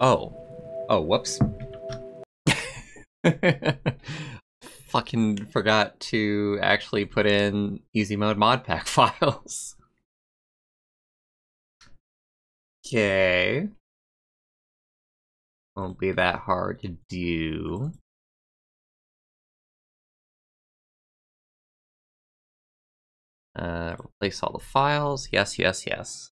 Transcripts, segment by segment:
Oh. Oh, whoops. Fucking forgot to actually put in easy mode modpack files. Okay. Won't be that hard to do. Replace all the files. Yes, yes, yes.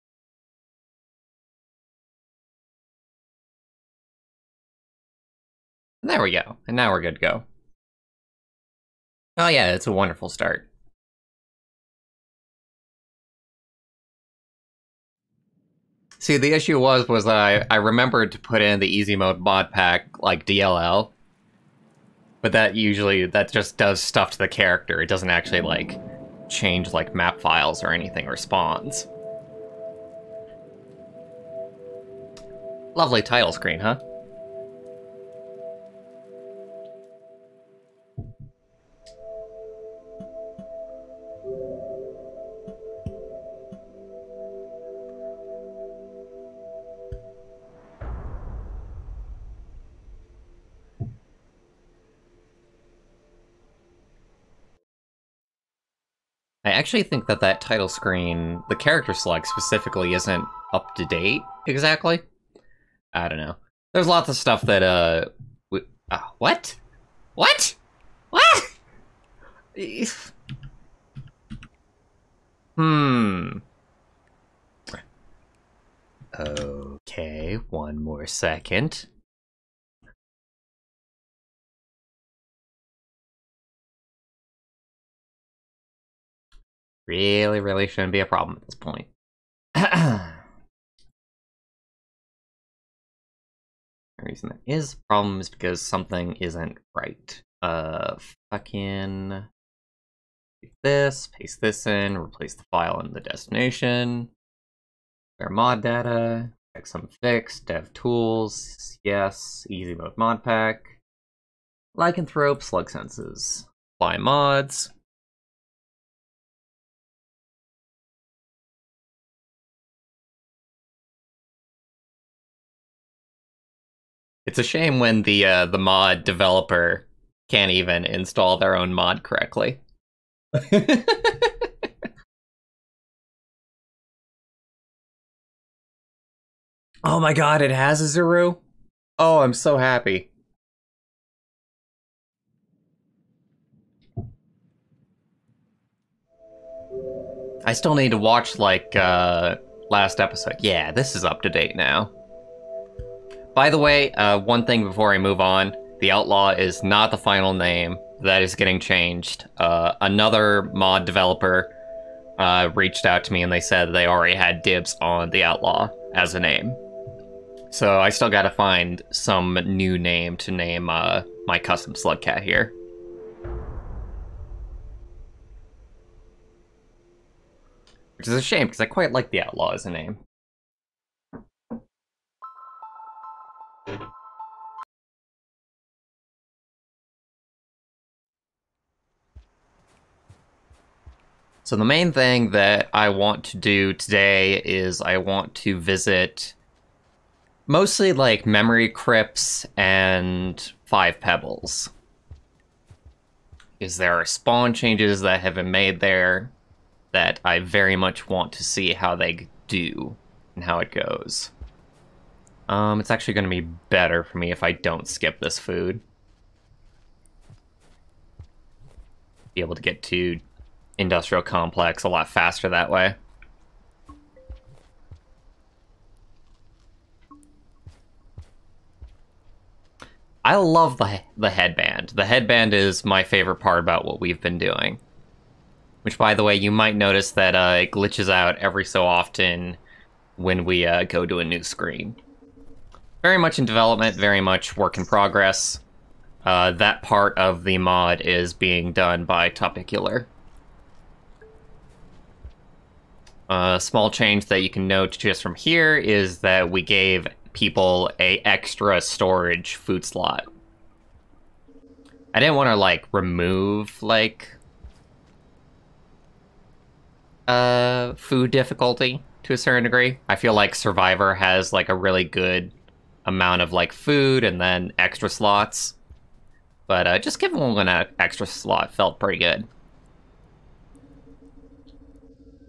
And there we go. And now we're good to go. Oh yeah, it's a wonderful start. See, the issue was that I remembered to put in the easy mode mod pack, like DLL. But that just does stuff to the character. It doesn't actually, like, change, like, map files or anything, or spawns. Lovely title screen, huh? I actually think that that title screen, the character select specifically, isn't up to date exactly. I don't know. There's lots of stuff that what? What? What? Okay, one more second. Really shouldn't be a problem at this point. The reason that is a problem is because something isn't right. Fucking do this, paste this in, replace the file in the destination. Their mod data, check some fix, dev tools, yes, easy mode mod pack, lycanthrope, slug senses, apply mods. It's a shame when the mod developer can't even install their own mod correctly. Oh my god, it has a Zuru? Oh, I'm so happy. I still need to watch, like, last episode. Yeah, this is up to date now. By the way, one thing before I move on, the Outlaw is not the final name. That is getting changed. Another mod developer reached out to me and they said they already had dibs on the Outlaw as a name. So I still gotta find some new name to name my custom slug cat here. Which is a shame, because I quite like the Outlaw as a name. So the main thing that I want to do today is I want to visit mostly like memory crypts and Five Pebbles. Because there are spawn changes that have been made there that I very much want to see how they do and how it goes. It's actually going to be better for me if I don't skip this food. Be able to get to Industrial Complex a lot faster that way. I love the headband. The headband is my favorite part about what we've been doing. Which, by the way, you might notice that it glitches out every so often when we go to a new screen. Very much in development, very much work in progress. That part of the mod is being done by Topicular. A small change that you can note just from here is that we gave people a extra storage food slot. I didn't want to, like, remove, like, food difficulty to a certain degree. I feel like Survivor has, like, a really good amount of like food and then extra slots. But just giving one an extra slot felt pretty good.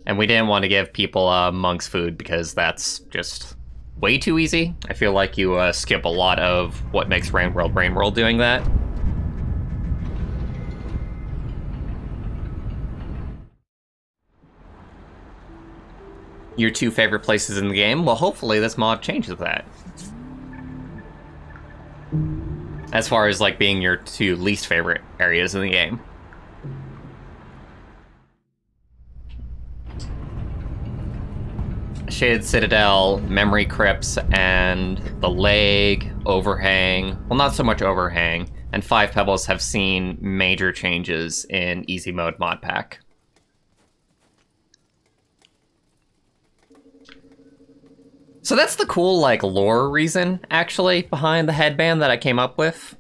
And we didn't want to give people monks food because that's just way too easy. I feel like you skip a lot of what makes Rain World doing that. Your 2 favorite places in the game? Well, hopefully this mod changes that. As far as like being your 2 least favorite areas in the game. Shaded Citadel, Memory Crypts, and the Leg, Overhang, well not so much Overhang, and 5 Pebbles have seen major changes in Easy Mode Modpack. So that's the cool, like, lore reason, actually, behind the headband that I came up with.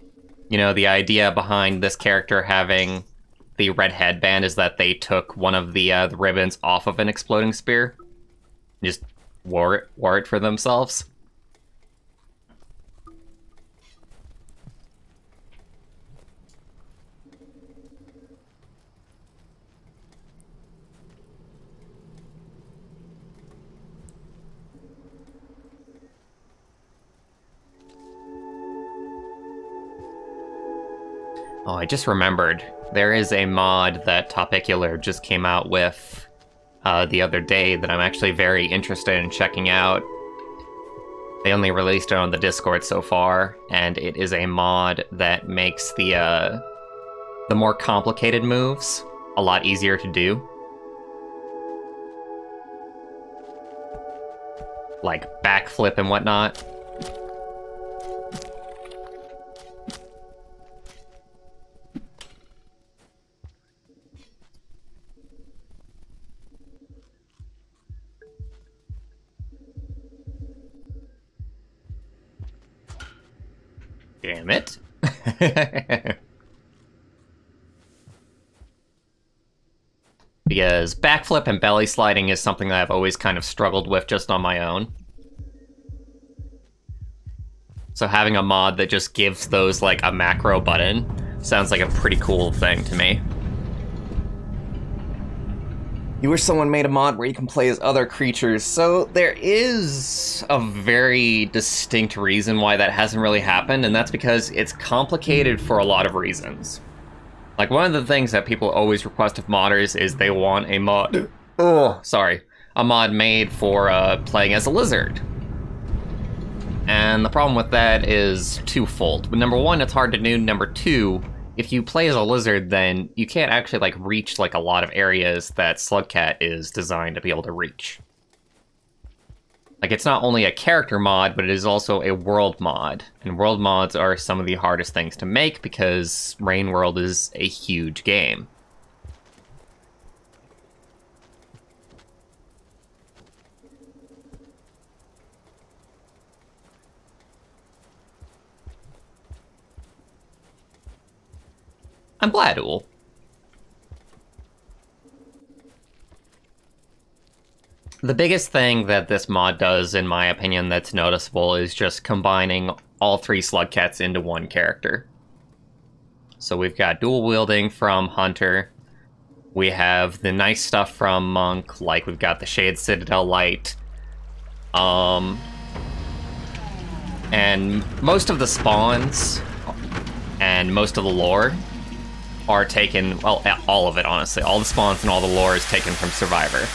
You know, the idea behind this character having the red headband is that they took one of the ribbons off of an exploding spear. Just wore it for themselves. Oh, I just remembered. There is a mod that Topicular just came out with the other day that I'm actually very interested in checking out. They only released it on the Discord so far, and it is a mod that makes the more complicated moves a lot easier to do. Like backflip and whatnot. Damn it. Because backflip and belly sliding is something that I've always kind of struggled with just on my own. So having a mod that just gives those like a macro button sounds like a pretty cool thing to me. You wish someone made a mod where you can play as other creatures. So there is a very distinct reason why that hasn't really happened, and that's because it's complicated for a lot of reasons. Like, one of the things that people always request of modders is they want a mod... a mod made for playing as a lizard. And the problem with that is twofold. Number one, it's hard to do. Number two, if you play as a lizard, then you can't actually like reach like a lot of areas that Slugcat is designed to be able to reach. Like, it's not only a character mod, but it is also a world mod. And world mods are some of the hardest things to make because Rain World is a huge game. I'm glad, Ool. The biggest thing that this mod does, in my opinion, that's noticeable is just combining all 3 Slugcats into one character. So we've got dual wielding from Hunter. We have the nice stuff from Monk, like we've got the Shade Citadel Light. And most of the spawns and most of the lore are taken, well, all of it, honestly. All the spawns and all the lore is taken from Survivor.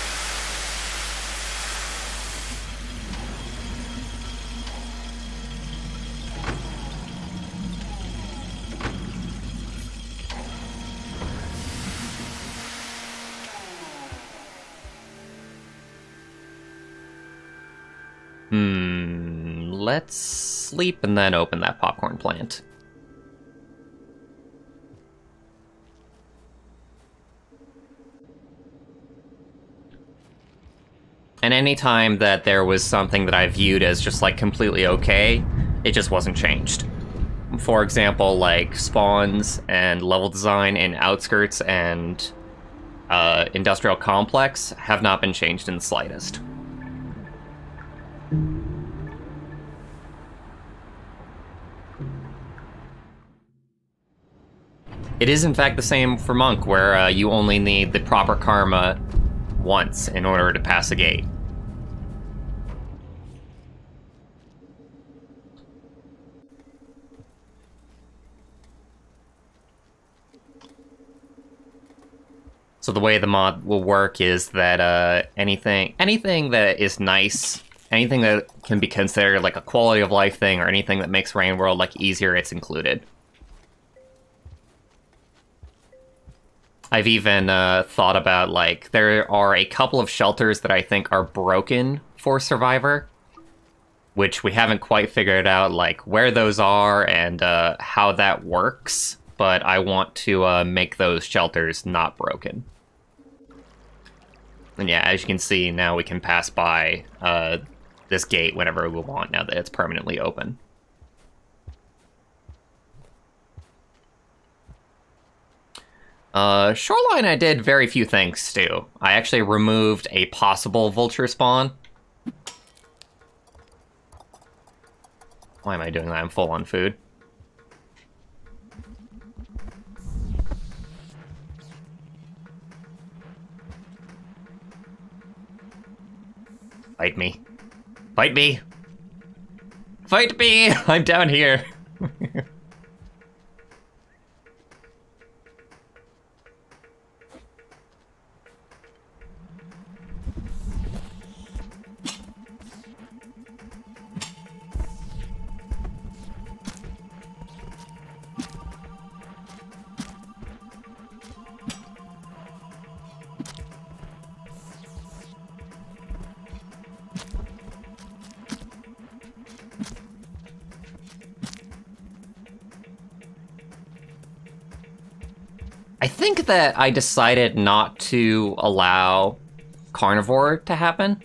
Let's sleep and then open that popcorn plant. And anytime that there was something that I viewed as just like completely okay, it just wasn't changed. For example, like spawns and level design in Outskirts and Industrial Complex have not been changed in the slightest. It is, in fact, the same for Monk, where you only need the proper karma once in order to pass a gate. So the way the mod will work is that anything that is nice, anything that can be considered like a quality of life thing, or anything that makes Rain World like easier, it's included. I've even thought about, like, there are a couple of shelters that I think are broken for Survivor, which we haven't quite figured out, like, where those are and how that works, but I want to make those shelters not broken. And yeah, as you can see, now we can pass by this gate whenever we want, now that it's permanently open. Shoreline, I did very few things to. I actually removed a possible vulture spawn. Why am I doing that? I'm full on food. Fight me. Fight me! Fight me! I'm down here! I think that I decided not to allow carnivore to happen.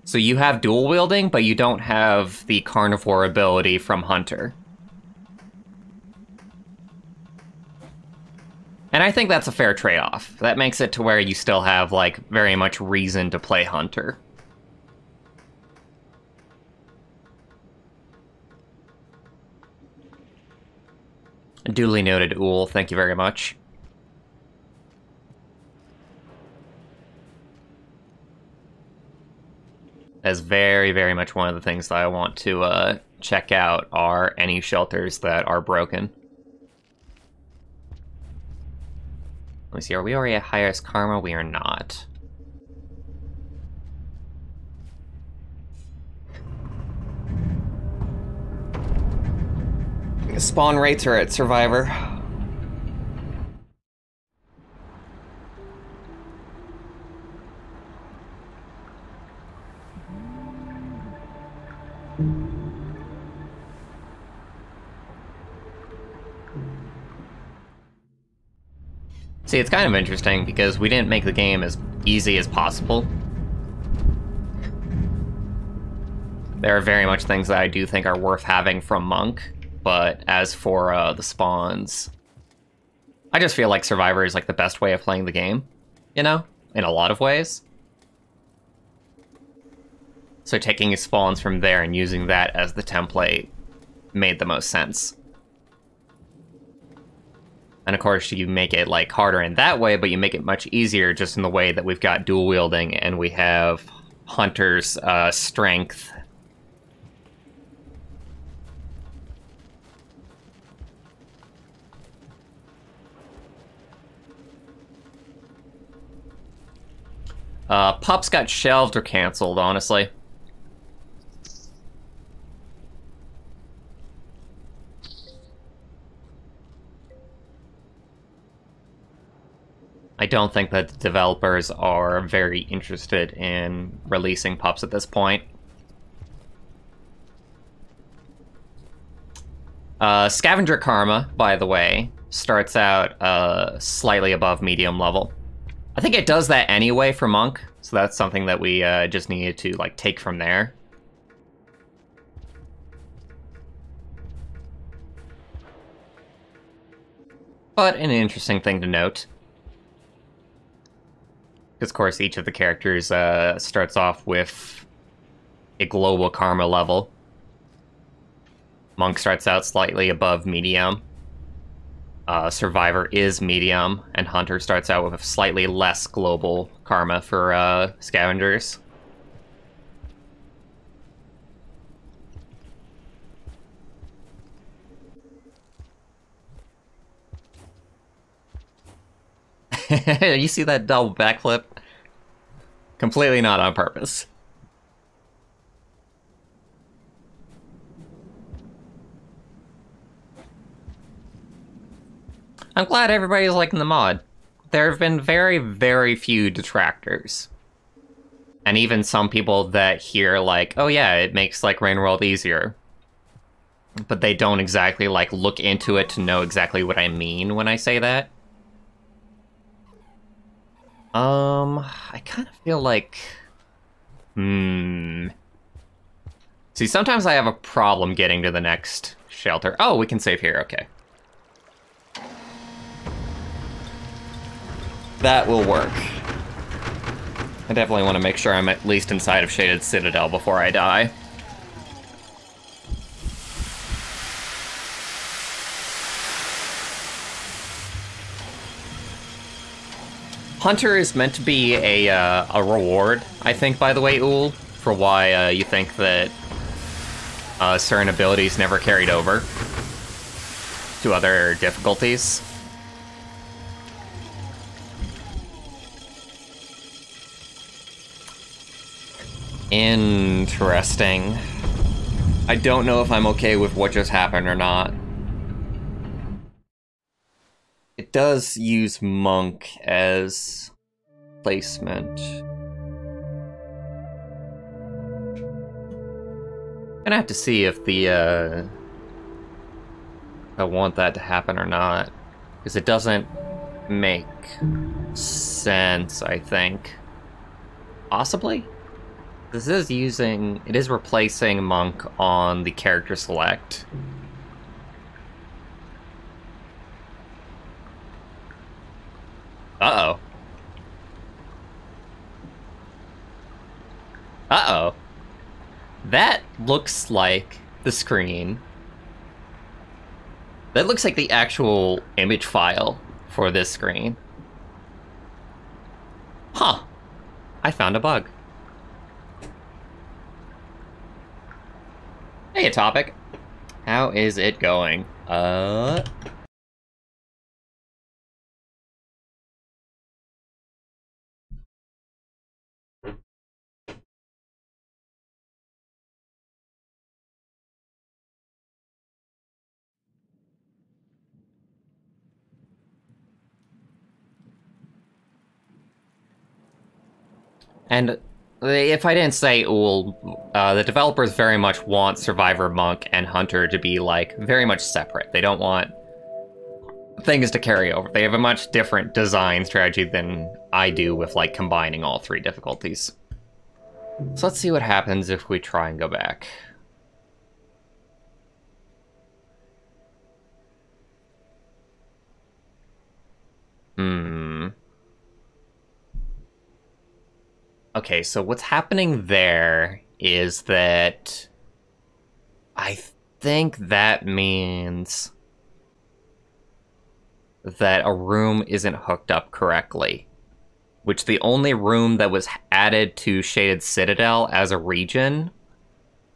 So you have dual wielding, but you don't have the carnivore ability from Hunter. And I think that's a fair trade-off. That makes it to where you still have, like, very much reason to play Hunter. Duly noted, Ool. Thank you very much. That's very, very much one of the things that I want to check out are any shelters that are broken. Let me see, are we already at highest karma? We are not. Spawn rates are at Survivor. See, it's kind of interesting because we didn't make the game as easy as possible. There are very much things that I do think are worth having from Monk, but as for the spawns, I just feel like Survivor is like the best way of playing the game, you know, in a lot of ways. So taking spawns from there and using that as the template made the most sense. And of course, you make it like harder in that way, but you make it much easier just in the way that we've got dual wielding and we have Hunter's strength. Pups got shelved or canceled, honestly. I don't think that the developers are very interested in releasing pups at this point. Scavenger Karma, by the way, starts out slightly above medium level. I think it does that anyway for Monk, so that's something that we just needed to like take from there. But an interesting thing to note. Because, of course, each of the characters starts off with a global karma level. Monk starts out slightly above medium. Survivor is medium, and Hunter starts out with slightly less global karma for scavengers. You see that double backflip? Completely not on purpose. I'm glad everybody's liking the mod. There have been very, very few detractors. And even some people that hear, like, oh yeah, it makes, like, Rain World easier. But they don't exactly, like, look into it to know exactly what I mean when I say that. I kind of feel like... See, sometimes I have a problem getting to the next shelter. Oh, we can save here, okay. That will work. I definitely want to make sure I'm at least inside of Shaded Citadel before I die. Hunter is meant to be a reward, I think, by the way, Uul, for why you think that certain abilities never carried over to other difficulties. Interesting. I don't know if I'm okay with what just happened or not. It does use Monk as placement. Gonna have to see if the I want that to happen or not, because it doesn't make sense, I think. Possibly? This is using... It is replacing Monk on the character select. Uh-oh. Uh-oh. That looks like the screen. That looks like the actual image file for this screen. Huh. I found a bug. Hey, Topic. How is it going? And if I didn't say, the developers very much want Survivor, Monk, and Hunter to be, like, very much separate. They don't want things to carry over. They have a much different design strategy than I do with, like, combining all three difficulties. So let's see what happens if we try and go back. Okay, so what's happening there is that I think that means that a room isn't hooked up correctly, which the only room that was added to Shaded Citadel as a region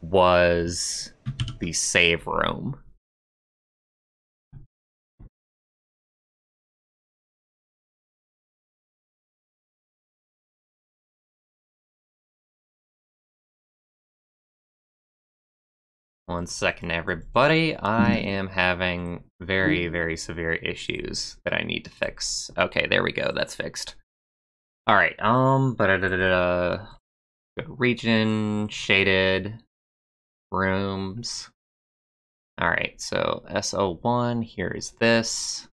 was the save room. One second, everybody. I am having very, very severe issues that I need to fix. Okay, there we go. That's fixed. All right. Region, shaded, rooms. All right. So SO1. Here is this.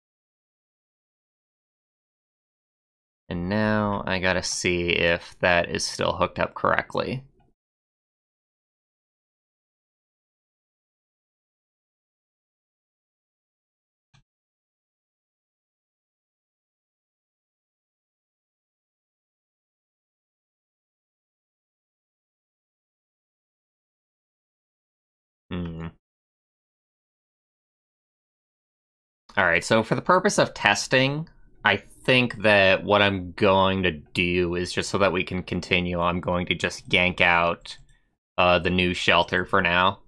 And now I gotta see if that is still hooked up correctly. Alright, so for the purpose of testing, I think that what I'm going to do is just so that we can continue, I'm going to just yank out the new shelter for now.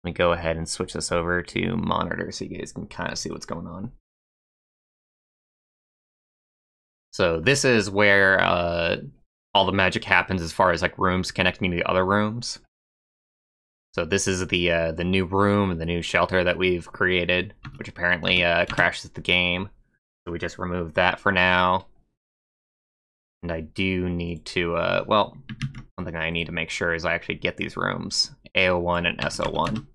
Let me go ahead and switch this over to monitor so you guys can kind of see what's going on. So this is where all the magic happens as far as like rooms connecting to the other rooms. So this is the new room and the new shelter that we've created, which apparently crashes the game. So we just removed that for now. And I do need to, well, one thing I need to make sure is I actually get these rooms, AO1 and SO1.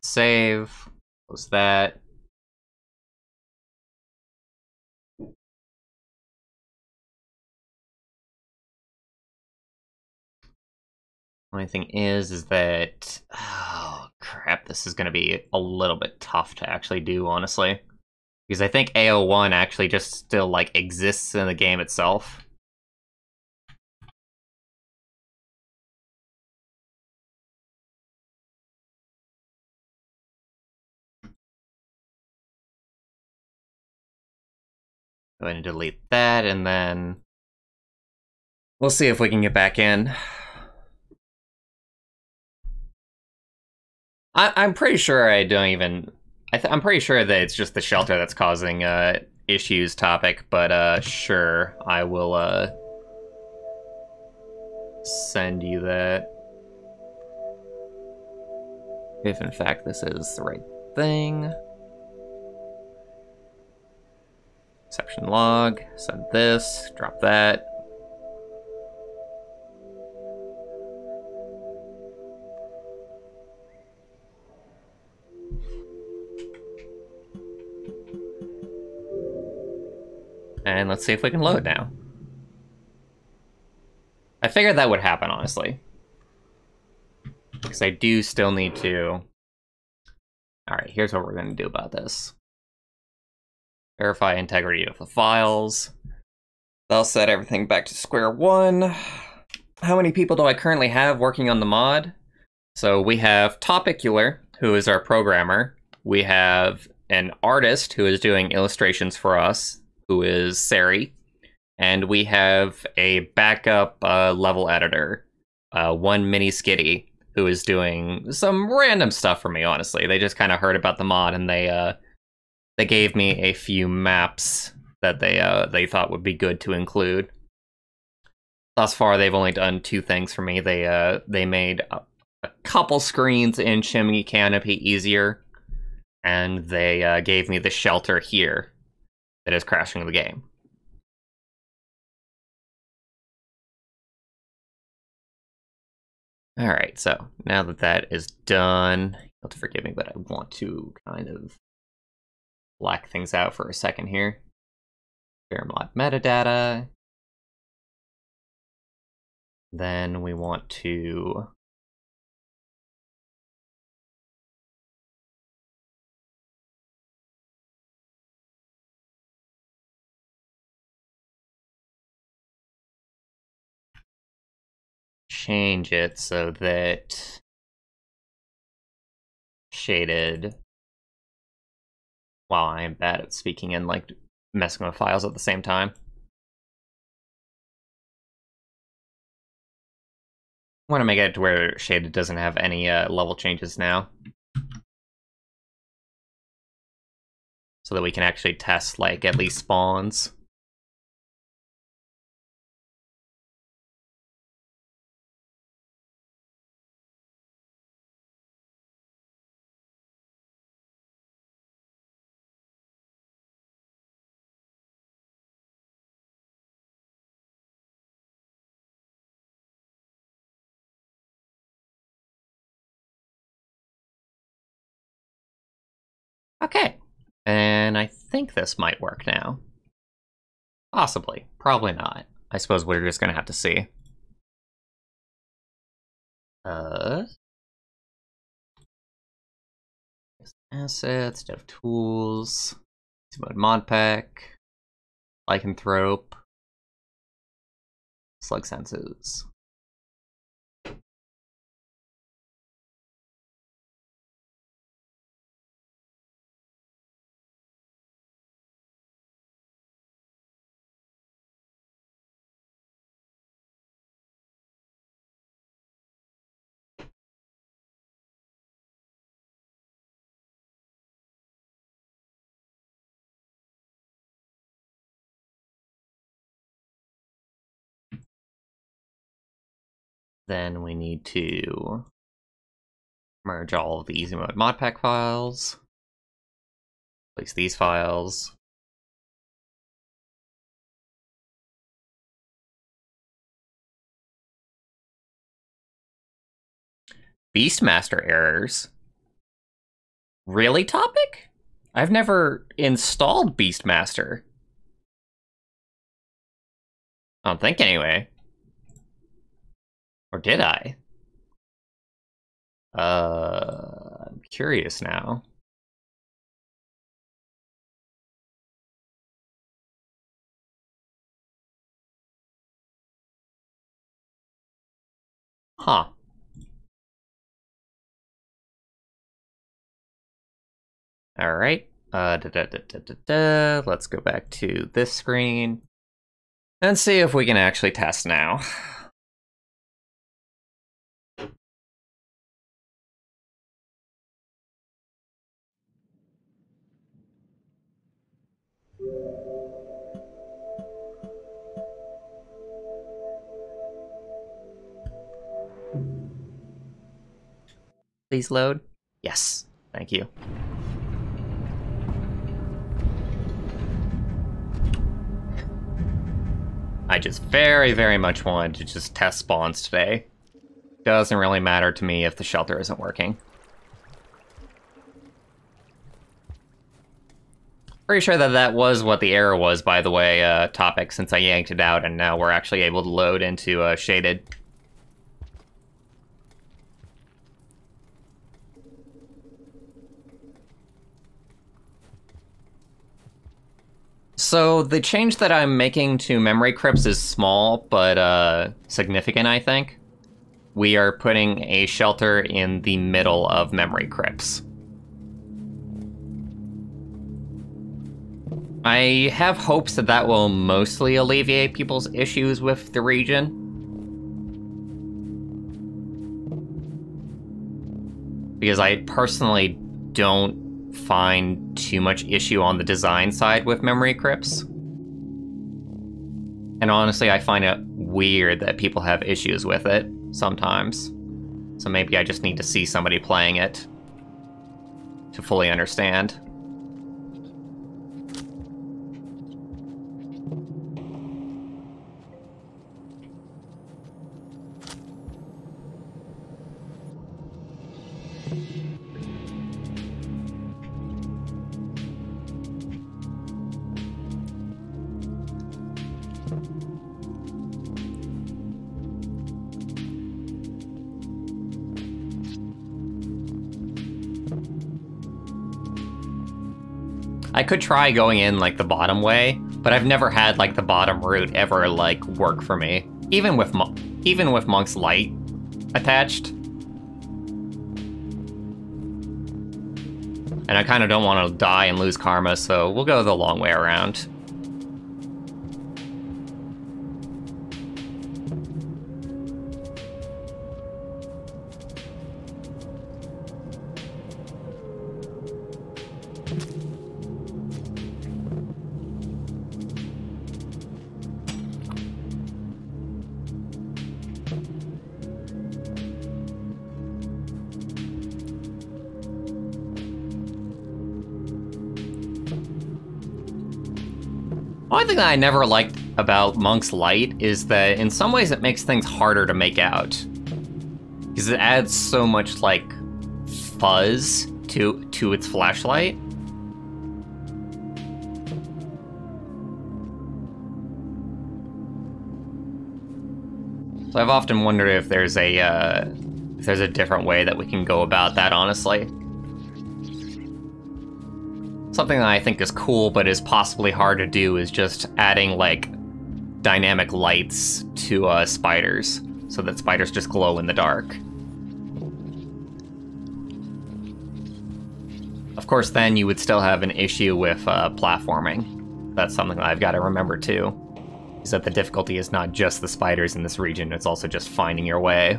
Save, close that. Only thing is that, oh crap, this is going to be a little bit tough to actually do, honestly. Because I think AO1 actually just still, like, exists in the game itself. Go ahead and delete that, and then we'll see if we can get back in. I'm pretty sure I don't even... I'm pretty sure that it's just the shelter that's causing issues topic, but sure, I will send you that. If in fact this is the right thing. Exception log, send this, drop that. And let's see if we can load now. I figured that would happen, honestly. Because I do still need to... Alright, here's what we're going to do about this. Verify integrity of the files. I'll set everything back to square one. How many people do I currently have working on the mod? So we have Topicular, who is our programmer. We have an artist who is doing illustrations for us, who is Sari. And we have a backup level editor, one Mini Skitty, who is doing some random stuff for me, honestly. They just kind of heard about the mod, and they gave me a few maps that they thought would be good to include. Thus far, they've only done two things for me. They made a couple screens in Chimney Canopy easier, and they gave me the shelter here that is crashing the game. Alright, so now that that is done, you'll have to forgive me, but I want to kind of black things out for a second here. Fair mod metadata. Then we want to change it so that shaded, wow, I am bad at speaking and like messing with files at the same time. I want to make it to where shaded doesn't have any level changes now. So that we can actually test like at least spawns. Okay, and I think this might work now. Possibly, probably not. I suppose we're just gonna have to see. Assets, dev tools, Modpack, lycanthrope, slug senses. Then we need to merge all of the easy mode modpack files. Place these files. Beastmaster errors? Really, Topic? I've never installed Beastmaster. I don't think anyway. Or did I? I'm curious now. Huh. Alright. Let's go back to this screen and see if we can actually test now. Please load. Yes, thank you. I just very, very much wanted to just test spawns today. Doesn't really matter to me if the shelter isn't working. Pretty sure that that was what the error was, by the way, Topic, since I yanked it out, and now we're actually able to load into shaded. So the change that I'm making to memory crypts is small, but significant, I think. We are putting a shelter in the middle of memory crypts. I have hopes that that will mostly alleviate people's issues with the region. Because I personally don't find too much issue on the design side with memory crypts. And honestly, I find it weird that people have issues with it sometimes. So maybe I just need to see somebody playing it to fully understand. I could try going in, like, the bottom way, but I've never had, like, the bottom route ever, like, work for me. Even with Monk's Light attached. And I kind of don't want to die and lose karma, so we'll go the long way around. One thing that I never liked about Monk's Light is that in some ways it makes things harder to make out. Because it adds so much, like, fuzz to its flashlight. So I've often wondered if there's a different way that we can go about that, honestly. Something that I think is cool, but is possibly hard to do, is just adding, like, dynamic lights to spiders, so that spiders just glow in the dark. Of course, then you would still have an issue with platforming. That's something that I've got to remember, too. Is that the difficulty is not just the spiders in this region, it's also just finding your way.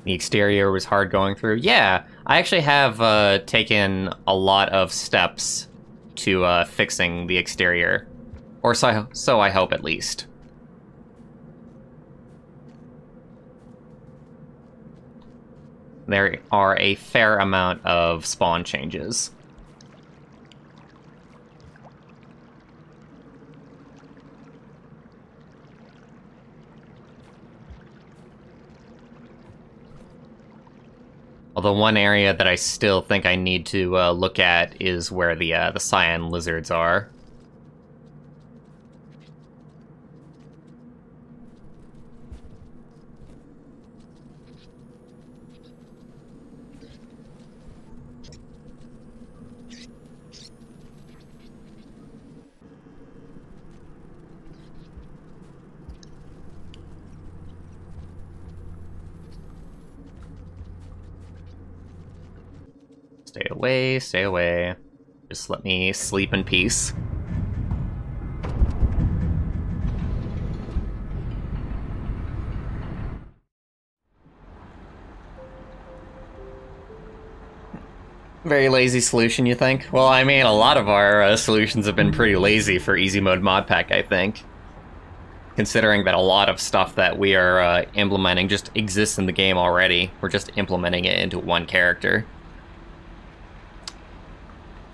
The exterior was hard going through. Yeah, I actually have taken a lot of steps to fixing the exterior. Or so I hope, at least. There are a fair amount of spawn changes. Although one area that I still think I need to look at is where the cyan lizards are. Stay away, stay away. Just let me sleep in peace. Very lazy solution, you think? Well, I mean, a lot of our solutions have been pretty lazy for easy mode modpack, I think. Considering that a lot of stuff that we are implementing just exists in the game already. We're just implementing it into one character.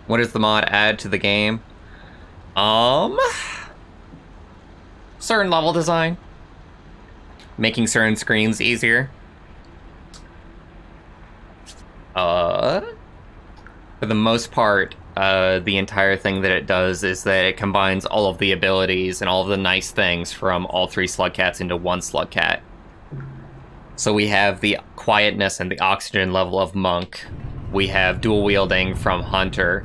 What does the mod add to the game? Certain level design. Making certain screens easier. For the most part, the entire thing that it does is that it combines all of the abilities and all of the nice things from all three Slugcats into one Slugcat. So we have the quietness and the oxygen level of Monk. We have dual wielding from Hunter.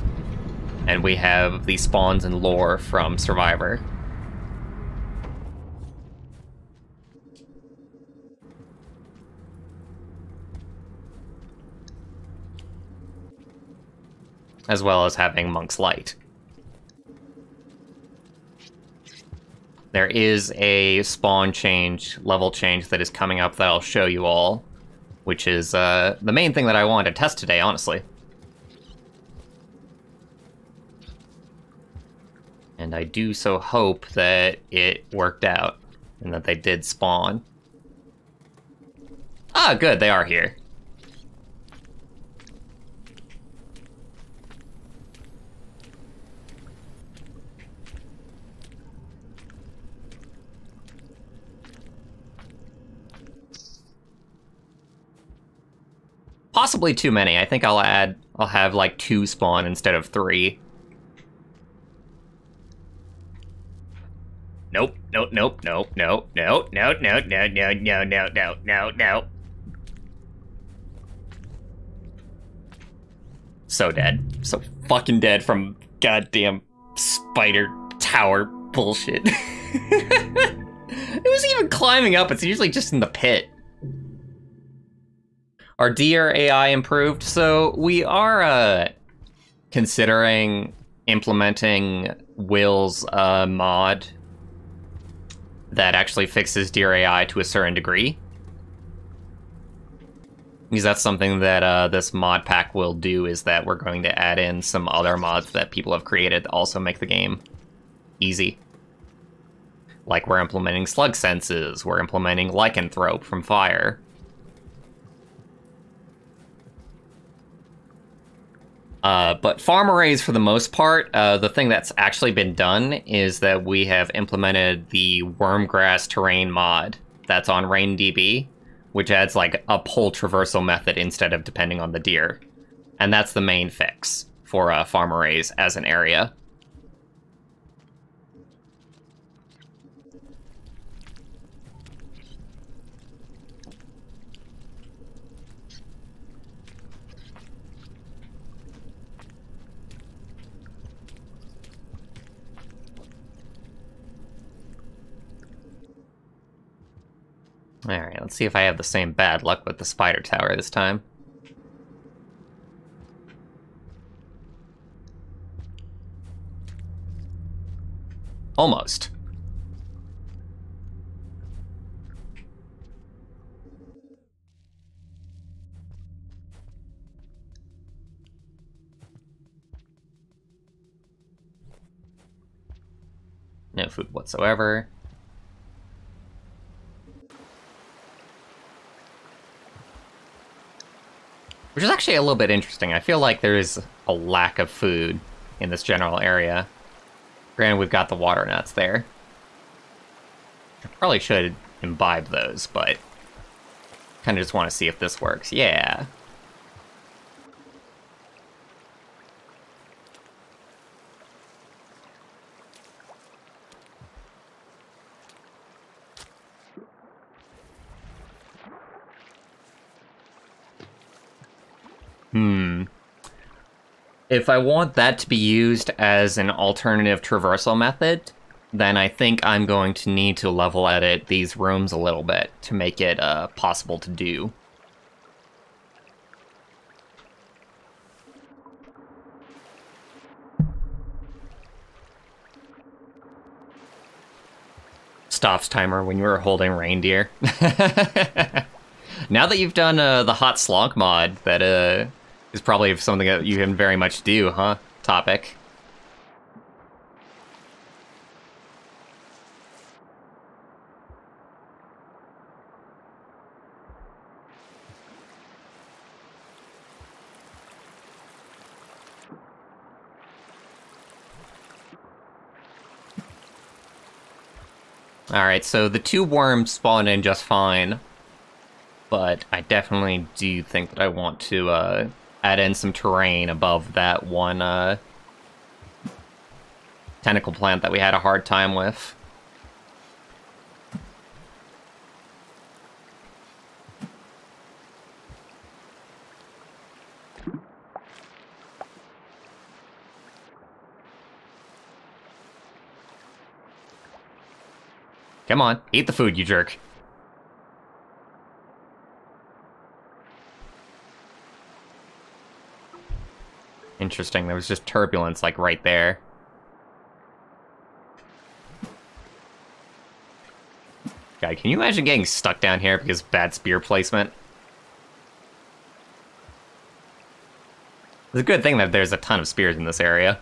And we have the spawns and lore from Survivor. As well as having Monk's Light. There is a spawn change, level change that is coming up that I'll show you all, which is the main thing that I wanted to test today, honestly. And I do so hope that it worked out, and that they did spawn. Ah, good, they are here. Possibly too many. I think I'll have like 2 spawn instead of 3. Nope, nope, nope, nope, nope, nope, no, no, no, no, no, no, no, no, no. So dead. So fucking dead from goddamn spider tower bullshit. It was even climbing up. It's usually just in the pit. Our deer AI improved, so we are considering implementing Will's mod that actually fixes deer AI to a certain degree. Because that's something that this mod pack will do, is that we're going to add in some other mods that people have created that also make the game easy. Like we're implementing slug senses, we're implementing lycanthrope from fire. But farm arrays, for the most part, the thing that's actually been done is that we have implemented the wormgrass terrain mod that's on RainDB, which adds like a pole traversal method instead of depending on the deer. And that's the main fix for farm arrays as an area. Alright, let's see if I have the same bad luck with the spider tower this time. Almost. No food whatsoever. Which is actually a little bit interesting. I feel like there is a lack of food in this general area. Granted, we've got the water nuts there. I probably should imbibe those, but kind of just want to see if this works. Yeah. If I want that to be used as an alternative traversal method, then I think I'm going to need to level edit these rooms a little bit to make it possible to do. Stops timer when you were holding reindeer. Now that you've done the hot slonk mod, that is probably something that you can very much do, huh? Topic. Alright, so the 2 worms spawned in just fine, but I definitely do think that I want to add in some terrain above that one tentacle plant that we had a hard time with. Come on, eat the food, you jerk. Interesting, there was just turbulence, like, right there. God, can you imagine getting stuck down here because of bad spear placement? It's a good thing that there's a ton of spears in this area.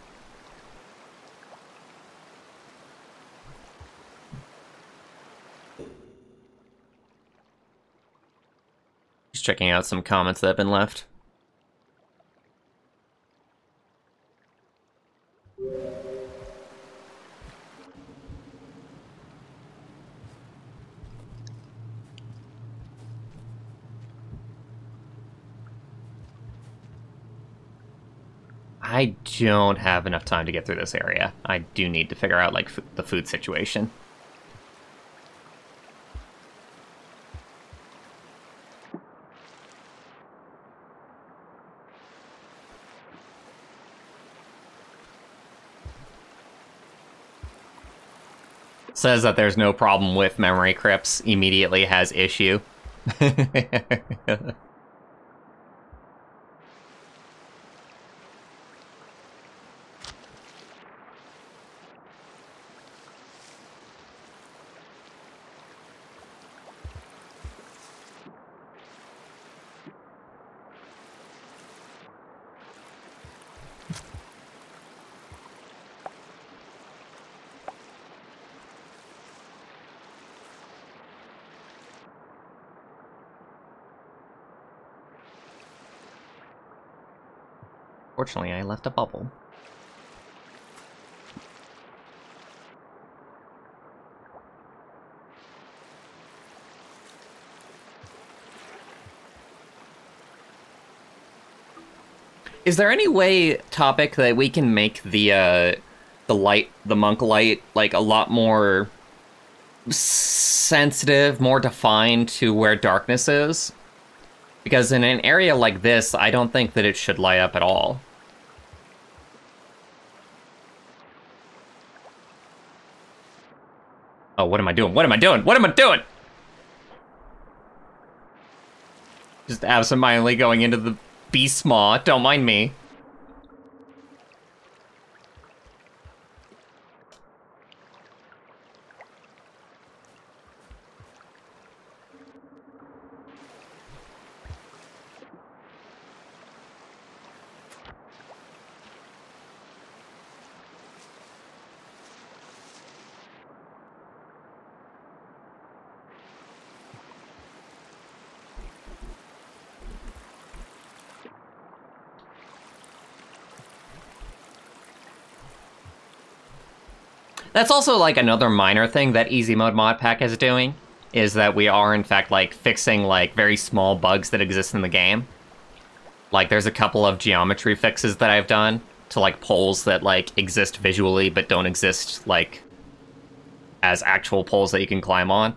Just checking out some comments that have been left. I don't have enough time to get through this area. I do need to figure out, like, the food situation. Says that there's no problem with memory crypts, immediately has issue. Fortunately, I left a bubble. Is there any way, Topic, that we can make the monk light, like, a lot more sensitive, more defined to where darkness is? Because in an area like this, I don't think that it should light up at all. Oh, what am I doing? What am I doing? What am I doing? Just absentmindedly going into the beast maw. Don't mind me. That's also, like, another minor thing that Easy Mode Modpack is doing, is that we are, in fact, like, fixing, like, very small bugs that exist in the game. Like, there's a couple of geometry fixes that I've done to, like, poles that, like, exist visually but don't exist, like, as actual poles that you can climb on.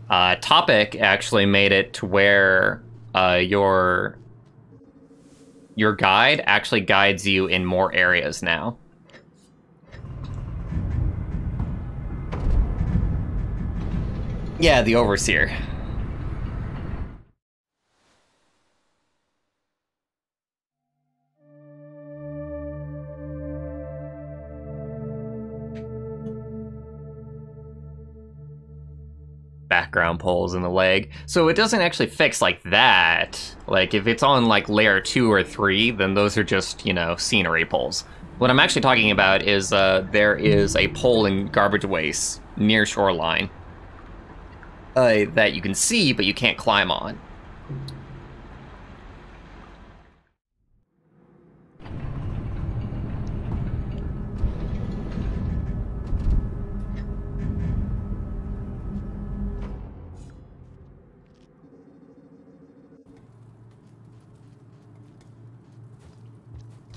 Topic actually made it to where your guide actually guides you in more areas now. Yeah, the Overseer. Background poles in the leg. So it doesn't actually fix like that. Like if it's on like layer 2 or 3, then those are just, you know, scenery poles. What I'm actually talking about is there is a pole in garbage waste near shoreline that you can see, but you can't climb on.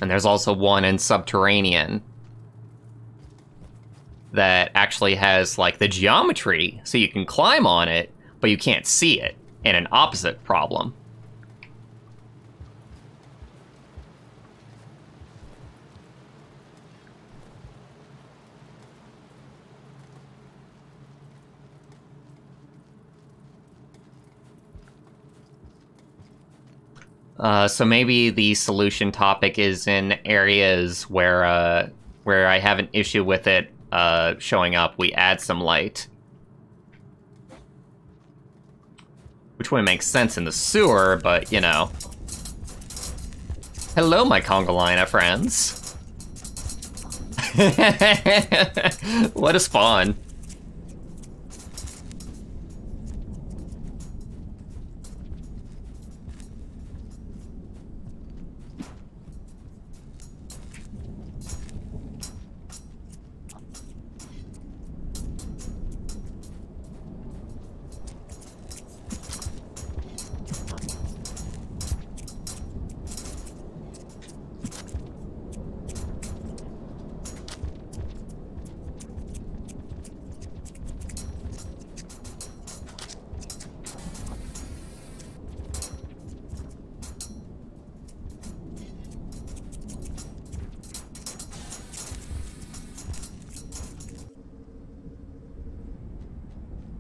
And there's also one in Subterranean that actually has, like, the geometry, so you can climb on it, but you can't see it, in an opposite problem. So maybe the solution topic is in areas where I have an issue with it showing up, we add some light. Which would make sense in the sewer, but, you know. Hello, my Congolina friends. What a spawn.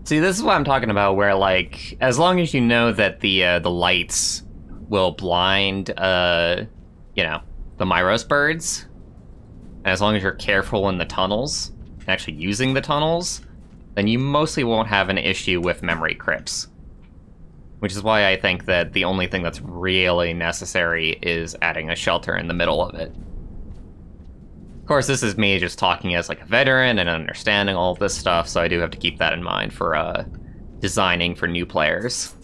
See, this is what I'm talking about, where, like, as long as you know that the lights will blind, you know, the Myros birds, and as long as you're careful in the tunnels, and actually using the tunnels, then you mostly won't have an issue with memory crypts. Which is why I think that the only thing that's really necessary is adding a shelter in the middle of it. Of course, this is me just talking as like a veteran and understanding all of this stuff, so I do have to keep that in mind for designing for new players.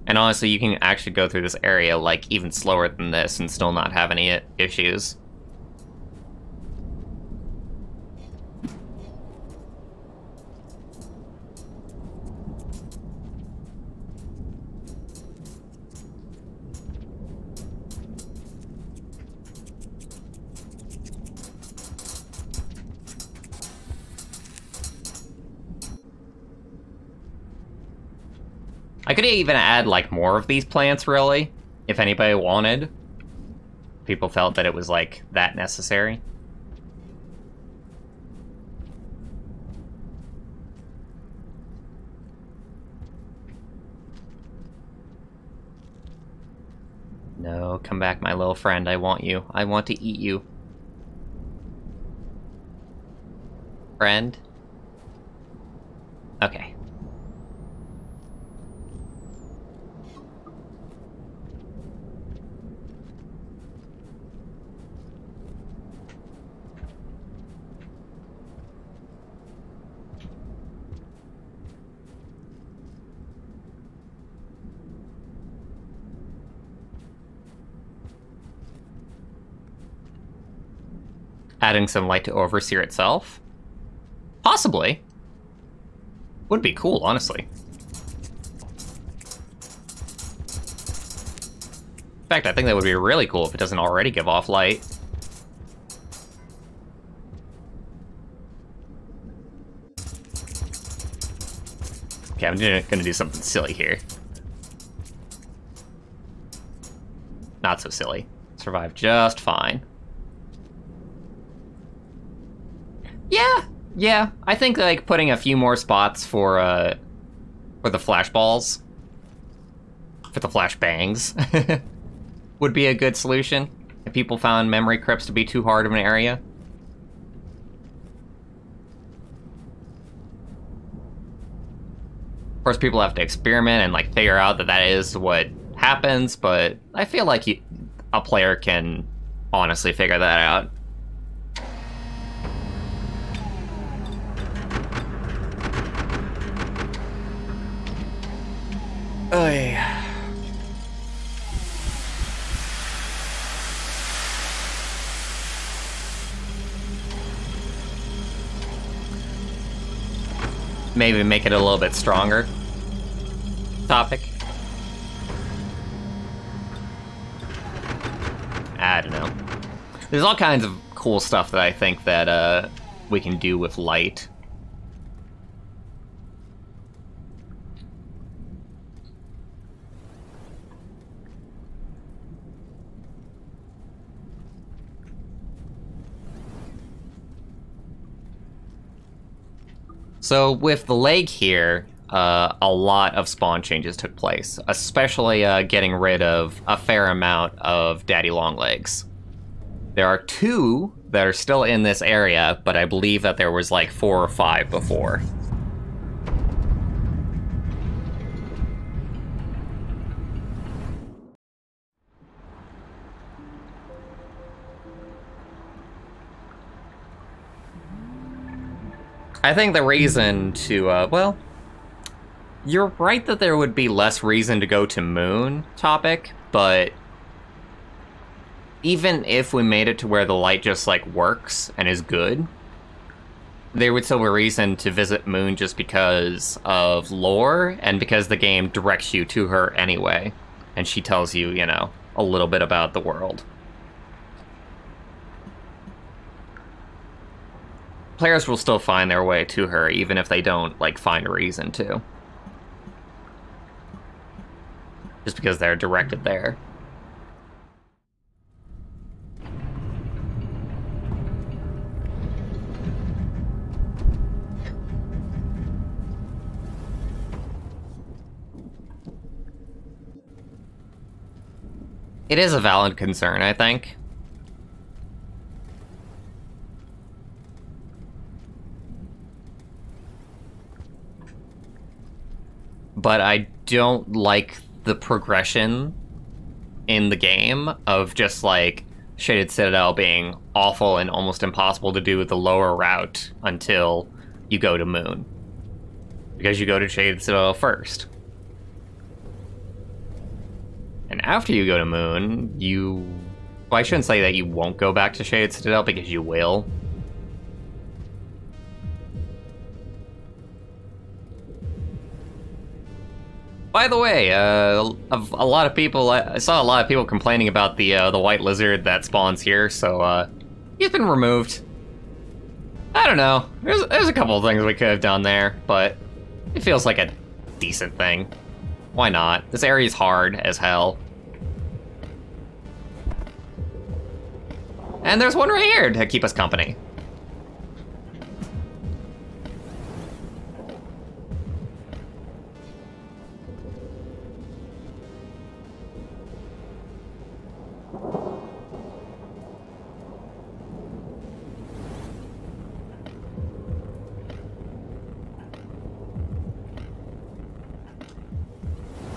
And honestly, you can actually go through this area, like, even slower than this and still not have any issues. I could even add, like, more of these plants, really, if anybody wanted. People felt that it was, like, that necessary. No, come back, my little friend. I want you. I want to eat you. Friend? Okay. Adding some light to Overseer itself? Possibly. Would be cool, honestly. In fact, I think that would be really cool if it doesn't already give off light. Okay, I'm gonna do something silly here. Not so silly. Survive just fine. Yeah. I think like putting a few more spots for the flash balls, for the flash bangs, would be a good solution if people found memory crypts to be too hard of an area. Of course, people have to experiment and like figure out that that is what happens, but I feel like a player can honestly figure that out. Oy. Maybe make it a little bit stronger. Topic. I don't know. There's all kinds of cool stuff that I think that we can do with light. So with the leg here, a lot of spawn changes took place, especially getting rid of a fair amount of daddy longlegs. There are 2 that are still in this area, but I believe that there was like 4 or 5 before. I think the reason to, well, you're right that there would be less reason to go to Moon, Topic, but even if we made it to where the light just, like, works and is good, there would still be a reason to visit Moon just because of lore, and because the game directs you to her anyway, and she tells you, you know, a little bit about the world. Players will still find their way to her, even if they don't, like, find a reason to. Just because they're directed there. It is a valid concern, I think. But I don't like the progression in the game of just, like, Shaded Citadel being awful and almost impossible to do with the lower route until you go to Moon. Because you go to Shaded Citadel first. And after you go to Moon, well, I shouldn't say that you won't go back to Shaded Citadel, because you will. By the way, a lot of people, I saw a lot of people complaining about the white lizard that spawns here, so he's been removed. I don't know. There's a couple of things we could have done there, but it feels like a decent thing. Why not? This area's hard as hell. And there's one right here to keep us company.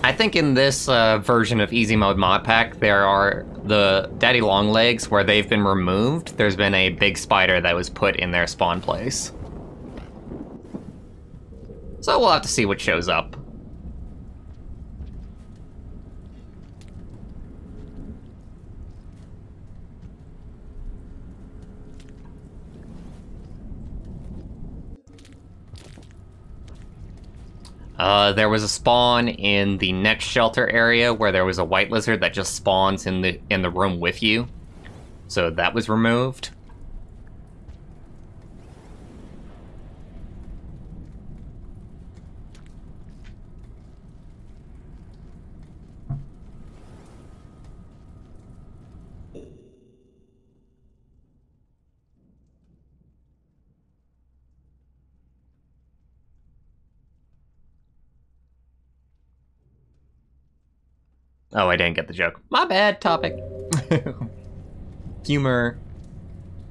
I think in this version of Easy Mode Modpack, there are the daddy longlegs where they've been removed. There's been a big spider that was put in their spawn place. So we'll have to see what shows up. There was a spawn in the next shelter area where there was a white lizard that just spawns in the room with you. So that was removed. Oh, I didn't get the joke. My bad, topic. Humor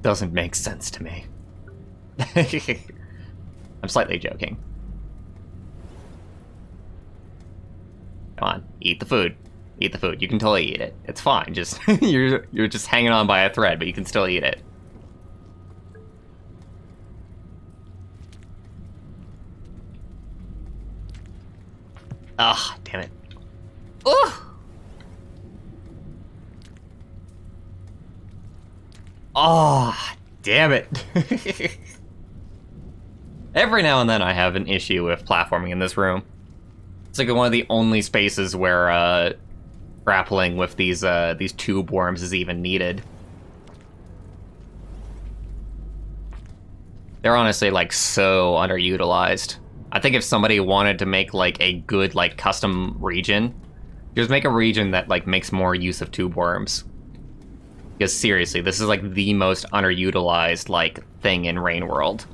doesn't make sense to me. I'm slightly joking. Come on, eat the food. Eat the food. You can totally eat it. It's fine. Just you're just hanging on by a thread, but you can still eat it. Ah, damn it. Ugh! Oh, damn it. Every now and then I have an issue with platforming in this room. It's like one of the only spaces where grappling with these tube worms is even needed. They're honestly like so underutilized. I think if somebody wanted to make like a good like custom region, just make a region that like makes more use of tube worms. Because seriously, this is like the most underutilized like thing in Rain World.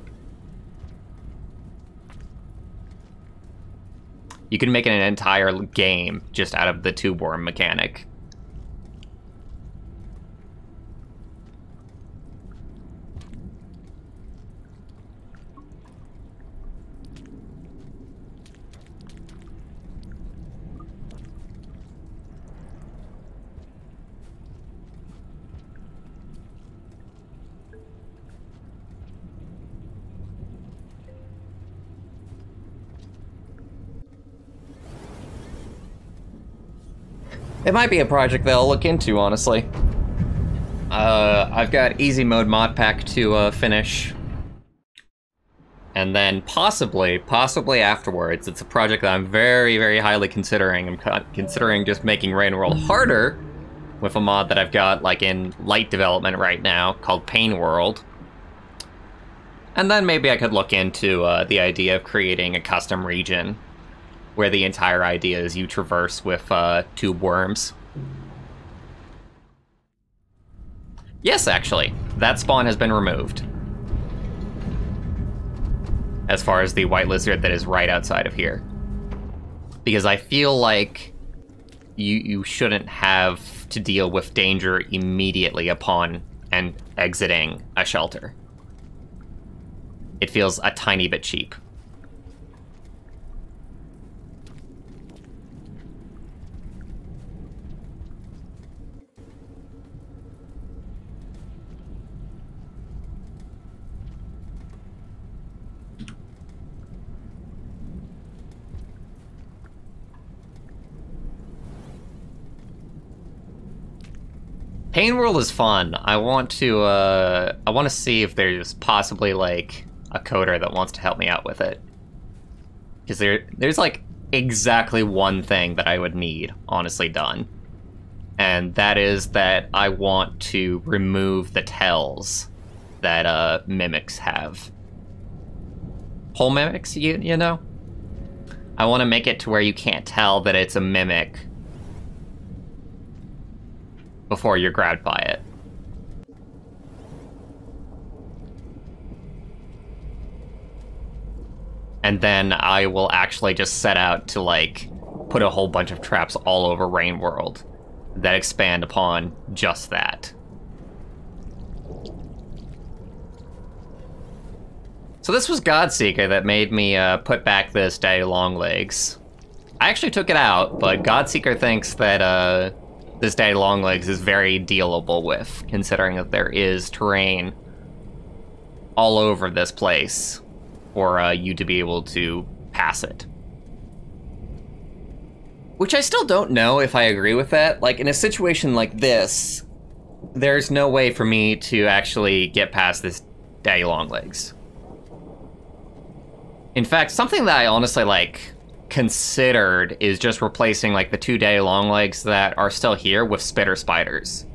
You can make an entire game just out of the tube worm mechanic. It might be a project that I'll look into, honestly. I've got easy mode Modpack to finish. And then possibly afterwards, it's a project that I'm very, very highly considering. I'm considering just making Rain World harder with a mod that I've got like in light development right now called Pain World. And then maybe I could look into the idea of creating a custom region where the entire idea is you traverse with tube worms. Yes, actually, that spawn has been removed. As far as the white lizard that is right outside of here. Because I feel like you shouldn't have to deal with danger immediately upon and exiting a shelter. It feels a tiny bit cheap. Pain World is fun. I want to see if there's possibly like a coder that wants to help me out with it. Because there's like exactly one thing that I would need, honestly, done. And that is that I want to remove the tells that mimics have. Whole mimics, you know? I want to make it to where you can't tell that it's a mimic before you're grabbed by it. And then I will actually just set out to, like, put a whole bunch of traps all over Rain World that expand upon just that. So this was Godseeker that made me put back this Daddy Longlegs. I actually took it out, but Godseeker thinks that this Daddy Longlegs is very dealable with, considering that there is terrain all over this place for you to be able to pass it. Which I still don't know if I agree with that. Like, in a situation like this, there's no way for me to actually get past this Daddy Longlegs. In fact, something that I honestly, like, considered is just replacing like the 2-day long legs that are still here with spitter spiders.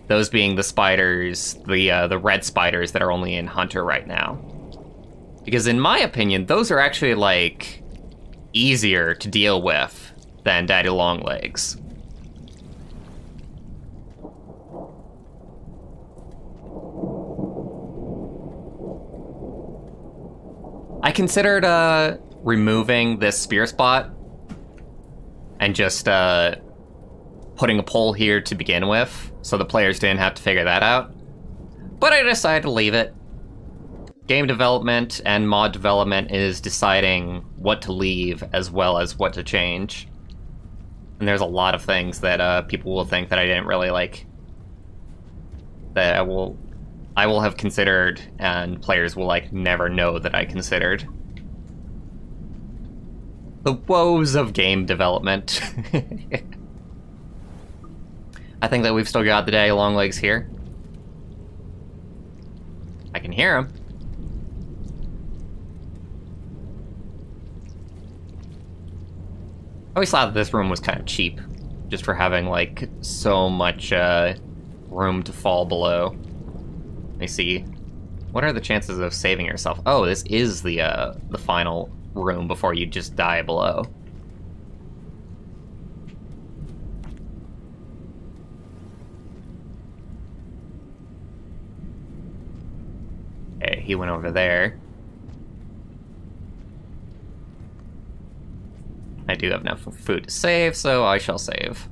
Those being the spiders, the red spiders that are only in Hunter right now. Because in my opinion, those are actually like easier to deal with than daddy long legs. I considered removing this spear spot and just putting a pole here to begin with, so the players didn't have to figure that out. But I decided to leave it. Game development and mod development is deciding what to leave as well as what to change. And there's a lot of things that people will think that I didn't really like, that I will have considered, and players will like never know that I considered. The woes of game development. I think that we've still got the daddy long legs here. I can hear them. I always thought that this room was kind of cheap, just for having like so much room to fall below. Let me see. What are the chances of saving yourself? Oh, this is the final room before you just die below. Okay, he went over there. I do have enough food to save, so I shall save.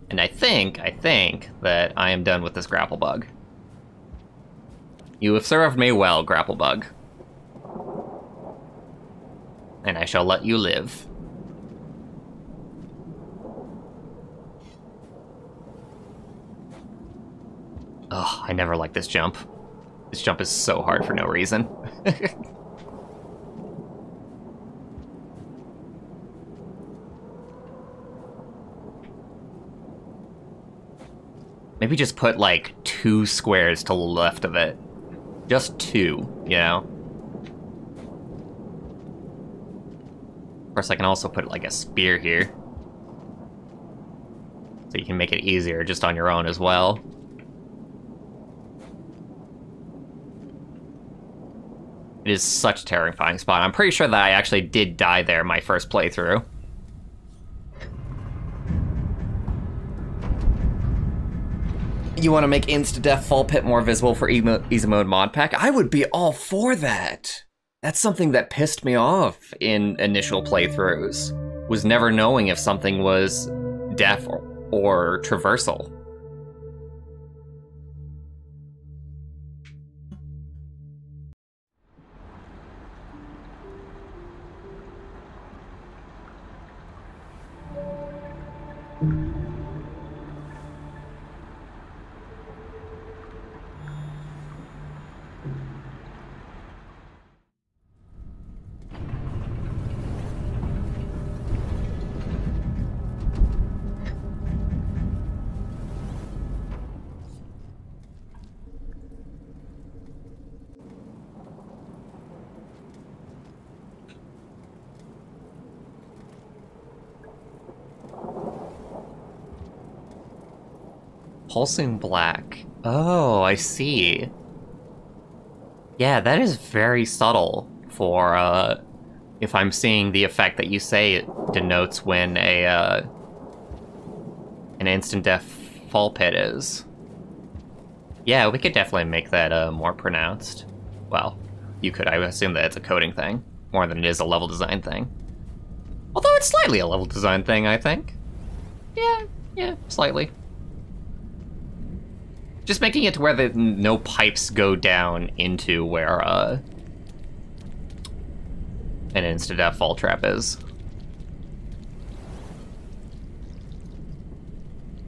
And I think that I am done with this grapple bug. You have served me well, grapple bug. And I shall let you live. Ugh, I never liked this jump. This jump is so hard for no reason. Maybe just put, like, 2 squares to the left of it. Just 2, you know? Of course, I can also put, like, a spear here. So you can make it easier just on your own as well. It is such a terrifying spot. I'm pretty sure that I actually did die there my first playthrough. You want to make insta-death fall pit more visible for easy mode mod pack? I would be all for that. That's something that pissed me off in initial playthroughs, was never knowing if something was death or traversal. Pulsing black. Oh, I see. Yeah, that is very subtle for, if I'm seeing the effect that you say it denotes when an instant death fall pit is. Yeah, we could definitely make that more pronounced. Well, you could. I would assume that it's a coding thing, more than it is a level design thing. Although it's slightly a level design thing, I think. Yeah, slightly. Just making it to where no pipes go down into where an insta-death fall trap is.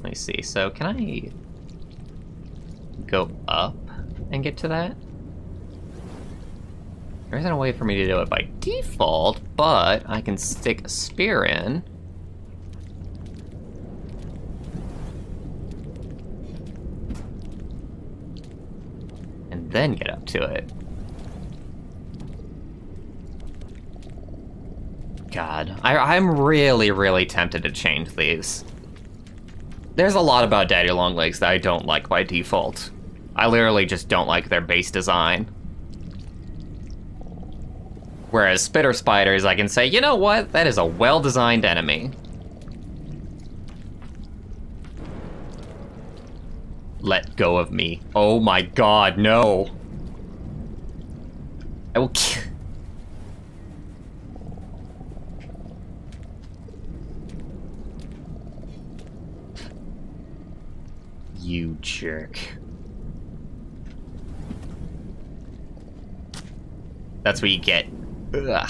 Let me see, so can I go up and get to that? There isn't a way for me to do it by default, but I can stick a spear in. And then get up to it. God, I'm really, really tempted to change these. There's a lot about daddy long legs that I don't like by default. I literally just don't like their base design. Whereas spitter spiders, I can say, you know what? That is a well-designed enemy. Let go of me. Oh my god, no. I will kill... You jerk. That's what you get. Ugh.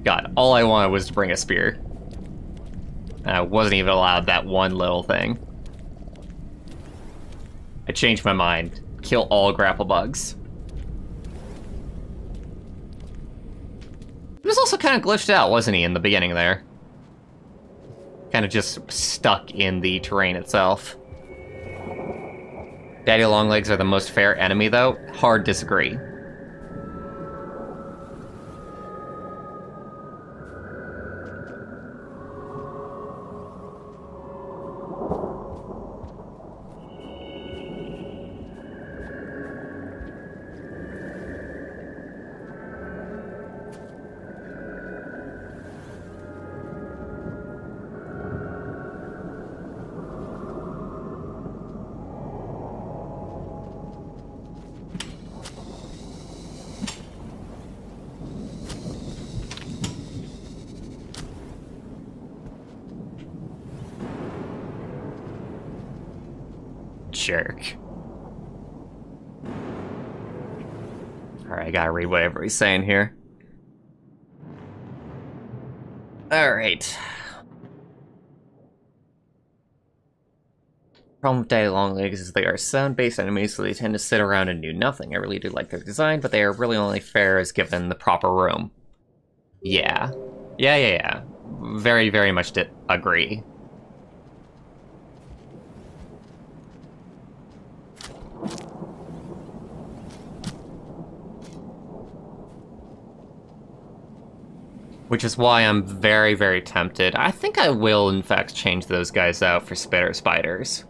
God, all I wanted was to bring a spear. And I wasn't even allowed that one little thing. I changed my mind. Kill all grapple bugs. He was also kind of glitched out, wasn't he, in the beginning there? Kind of just stuck in the terrain itself. Daddy longlegs are the most fair enemy, though. Hard disagree. Jerk. Alright, I gotta read whatever he's saying here. Alright. Problem with daddy longlegs is they are sound-based enemies, so they tend to sit around and do nothing. I really do like their design, but they are really only fair as given the proper room. Yeah. Yeah. Very, very much agree. Which is why I'm very, very tempted. I think I will, in fact, change those guys out for spitter spiders.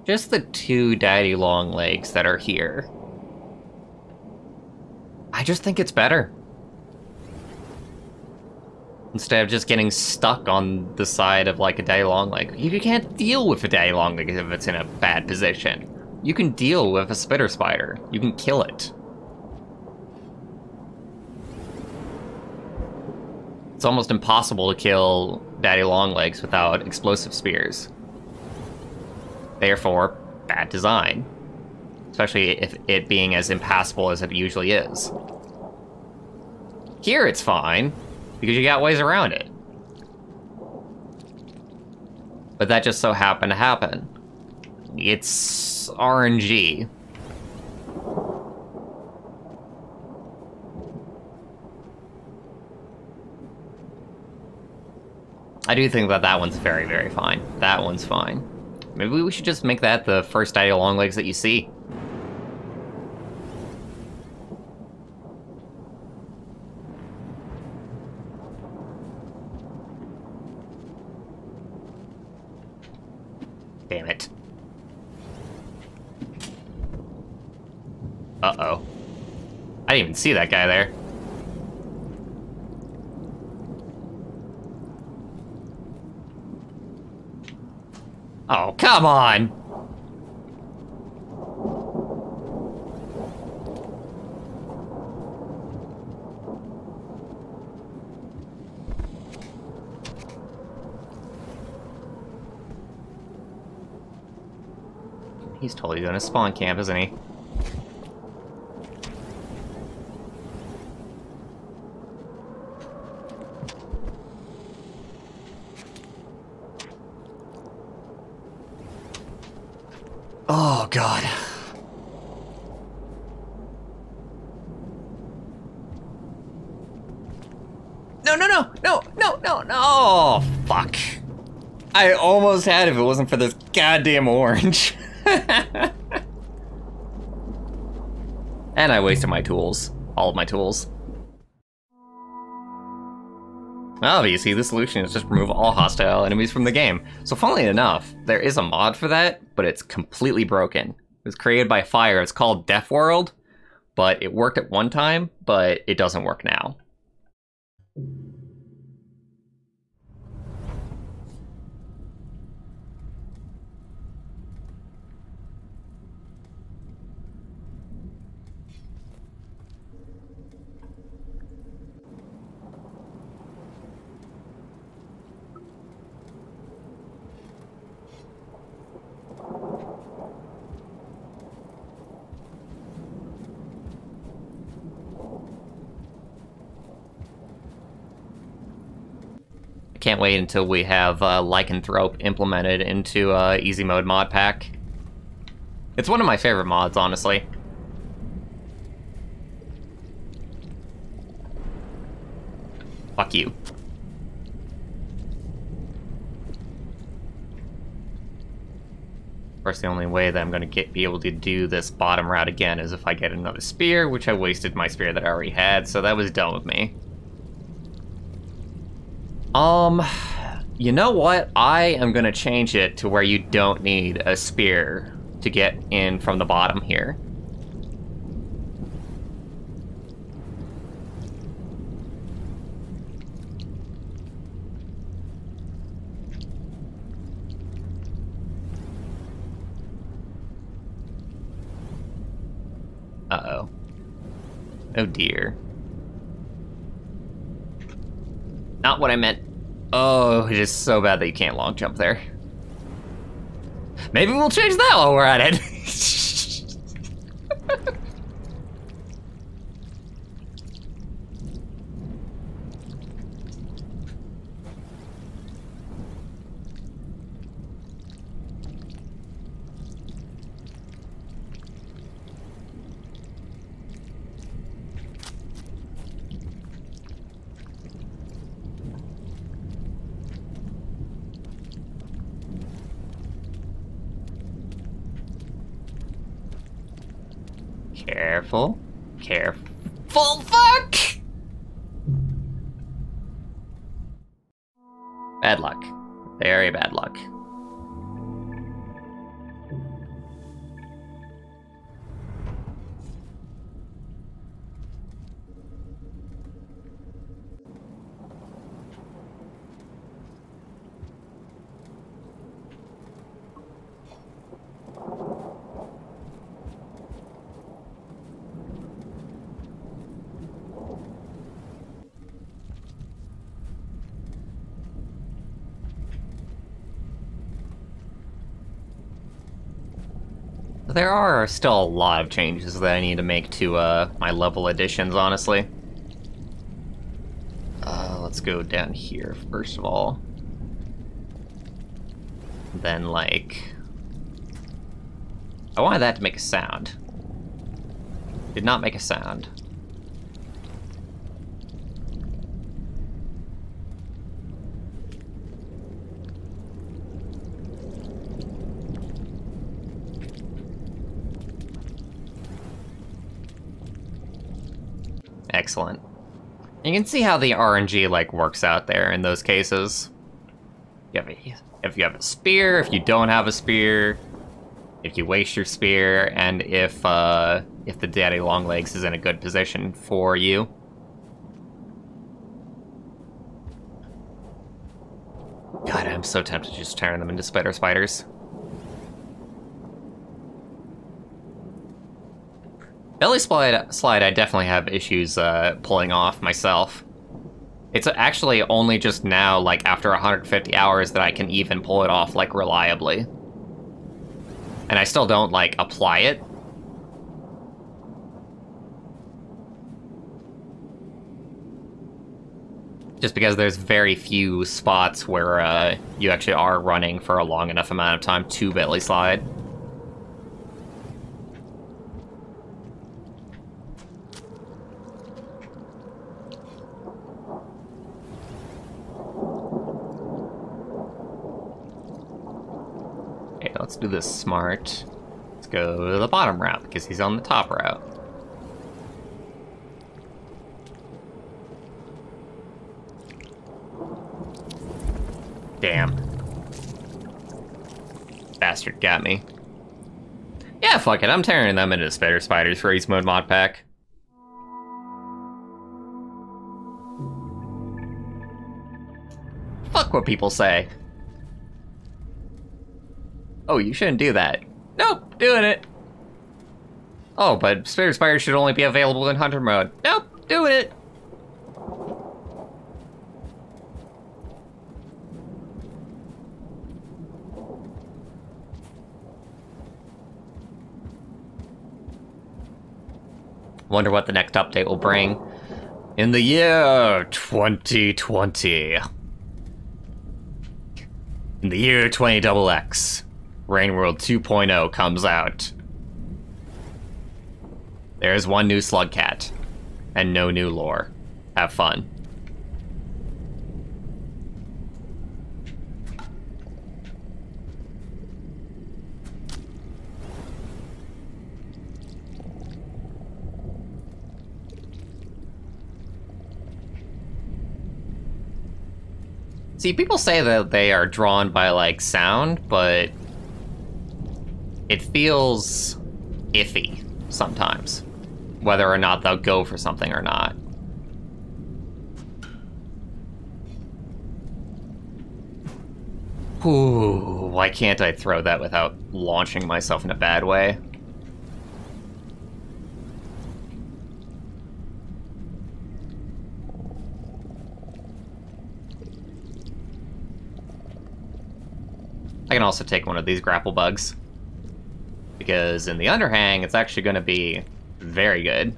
Just the two daddy long legs that are here. I just think it's better. Instead of just getting stuck on the side of, like, a daddy long leg. You can't deal with a daddy long leg if it's in a bad position. You can deal with a spitter spider. You can kill it. It's almost impossible to kill daddy longlegs without explosive spears. Therefore, bad design. Especially if it being as impassable as it usually is. Here it's fine, because you got ways around it. But that just so happened to happen. It's RNG. I do think that that one's very, very fine. That one's fine. Maybe we should just make that the first daddy longlegs that you see. Damn it. Uh-oh. I didn't even see that guy there. Oh, come on! He's totally doing a spawn camp, isn't he? Oh, God. No. Oh, fuck. I almost had if it wasn't for this goddamn orange. And I wasted my tools. All of my tools. Obviously, the solution is just remove all hostile enemies from the game. So funnily enough, there is a mod for that, but it's completely broken. It was created by Fire. It's called Death World, but it worked at one time, but it doesn't work now. Can't wait until we have Lycanthrope implemented into easy mode mod pack. It's one of my favorite mods, honestly. Fuck you. Of course, the only way that I'm going to be able to do this bottom route again is if I get another spear, which I wasted my spear that I already had, so that was dumb of me. You know what? I am gonna change it to where you don't need a spear to get in from the bottom here. Uh-oh. Oh dear. Not what I meant. Oh, it is so bad that you can't long jump there. Maybe we'll change that while we're at it. Careful. Careful. Fuck! Bad luck. Very bad luck. There are still a lot of changes that I need to make to my level additions, honestly. Let's go down here first of all. Then, like... I wanted that to make a sound. Did not make a sound. Excellent. You can see how the RNG like works out there in those cases. If you have a spear, if you don't have a spear, if you waste your spear, and if the Daddy Longlegs is in a good position for you. God, I'm so tempted to just turn them into spider spiders. Belly slide, I definitely have issues pulling off myself. It's actually only just now, like after 150 hours, that I can even pull it off, like, reliably. And I still don't, like, apply it. Just because there's very few spots where you actually are running for a long enough amount of time to belly slide. Okay, let's do this smart. Let's go to the bottom route, because he's on the top route. Damn. Bastard got me. Yeah, fuck it. I'm tearing them into spider spiders for East Mode mod pack. Fuck what people say. Oh, you shouldn't do that. Nope, doing it. Oh, but spider spiders should only be available in hunter mode. Nope, doing it. Wonder what the next update will bring. In the year 2020. In the year 20XX, Rain World 2.0 comes out. There's one new Slugcat, and no new lore. Have fun. See, people say that they are drawn by, like, sound, but it feels iffy sometimes, whether or not they'll go for something or not. Ooh, why can't I throw that without launching myself in a bad way? I can also take one of these grapple bugs, because in the underhang, it's actually going to be very good.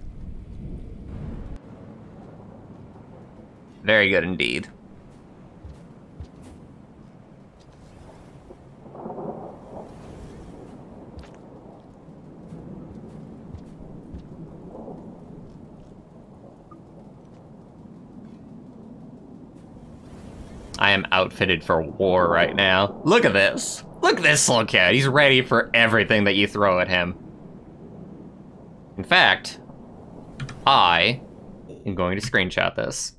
Very good indeed. I am outfitted for war right now. Look at this. Look at this little cat. He's ready for everything that you throw at him. In fact, I am going to screenshot this.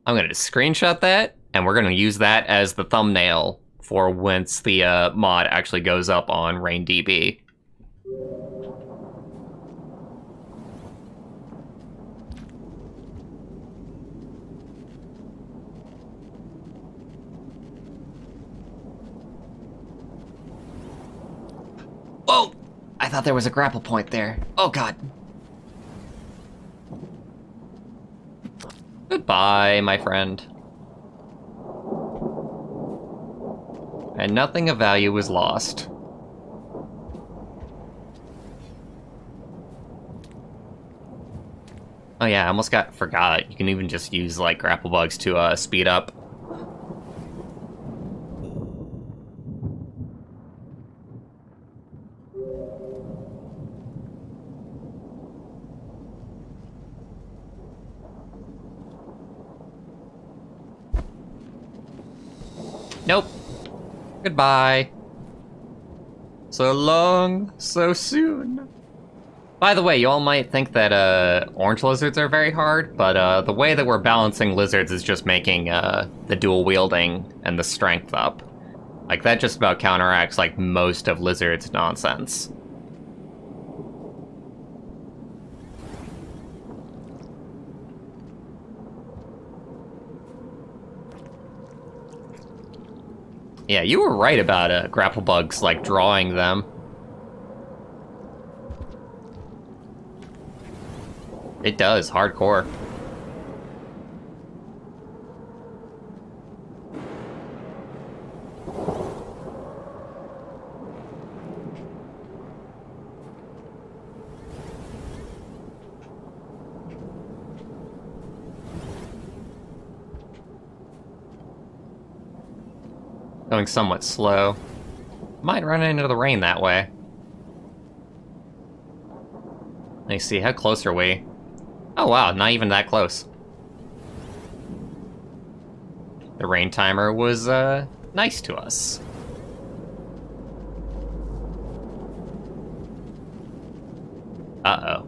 I'm going to screenshot that, and we're going to use that as the thumbnail for once the mod actually goes up on RainDB. Whoa! I thought there was a grapple point there. Oh god. Goodbye, my friend. And nothing of value was lost. Oh yeah, I almost forgot. You can even just use, like, grapple bugs to speed up. Nope. Goodbye. So long, so soon. By the way, you all might think that orange lizards are very hard, but the way that we're balancing lizards is just making the dual wielding and the strength up. Like, that just about counteracts, like, most of lizards' nonsense. Yeah, you were right about grapple bugs, like, drawing them. It does, hardcore. Going somewhat slow. Might run into the rain that way. Let me see, how close are we? Oh wow, not even that close. The rain timer was, nice to us. Uh-oh.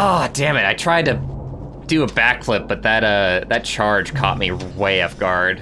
Ah, oh, damn it! I tried to do a backflip, but that charge caught me way off guard.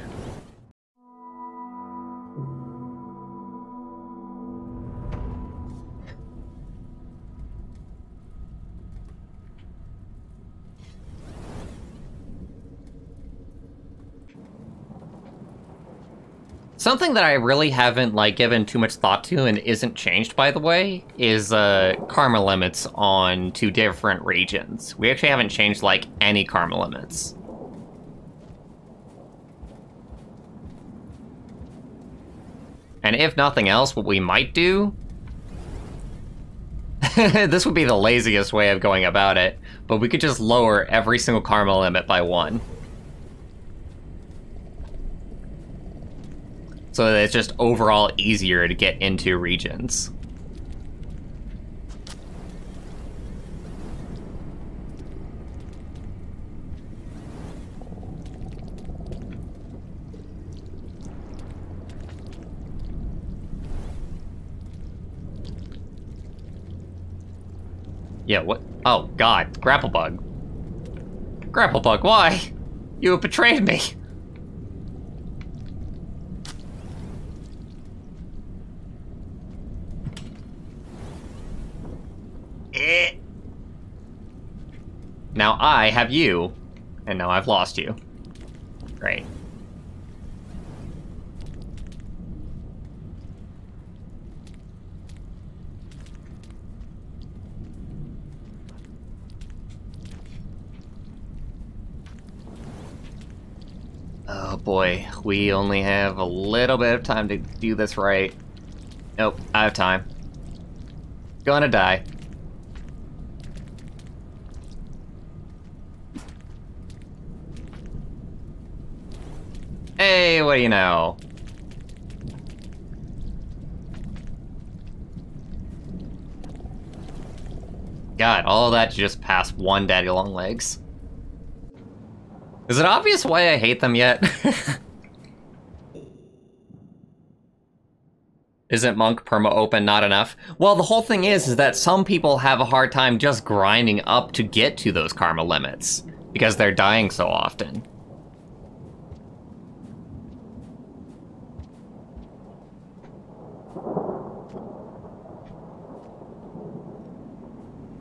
Something that I really haven't, like, given too much thought to and isn't changed, by the way, is, karma limits on 2 different regions. We actually haven't changed, like, any karma limits. And if nothing else, what we might do... this would be the laziest way of going about it, but we could just lower every single karma limit by 1. So that it's just overall easier to get into regions. Yeah, what? Oh, God. Grapple bug. Grapple bug, why? You have betrayed me. Now I have you, and now I've lost you. Great. Oh boy, we only have a little bit of time to do this right. Nope, I have time. Gonna die. Hey, what do you know? God, all that to just pass one daddy long legs. Is it obvious why I hate them yet? Isn't Monk perma open not enough? Well, the whole thing is that some people have a hard time just grinding up to get to those karma limits because they're dying so often.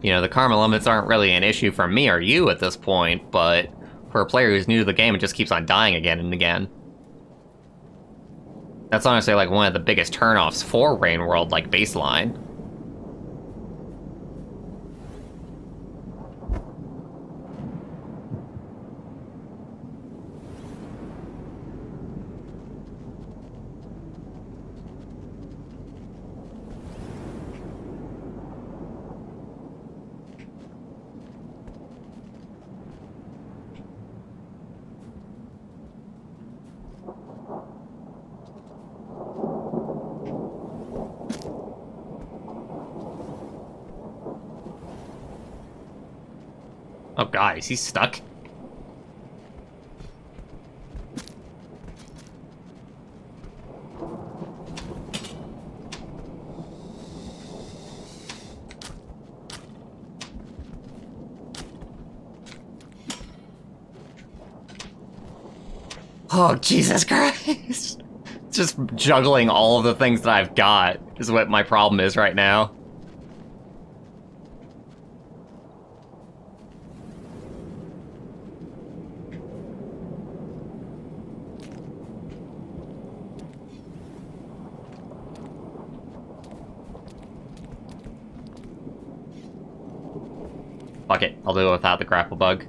You know, the karma limits aren't really an issue for me or you at this point, but for a player who's new to the game, it just keeps on dying again and again. That's honestly like one of the biggest turnoffs for Rain World, like baseline. Oh god, is he stuck? Oh, Jesus Christ! Just juggling all of the things that I've got is what my problem is right now. Fuck it, I'll do it without the grapple bug.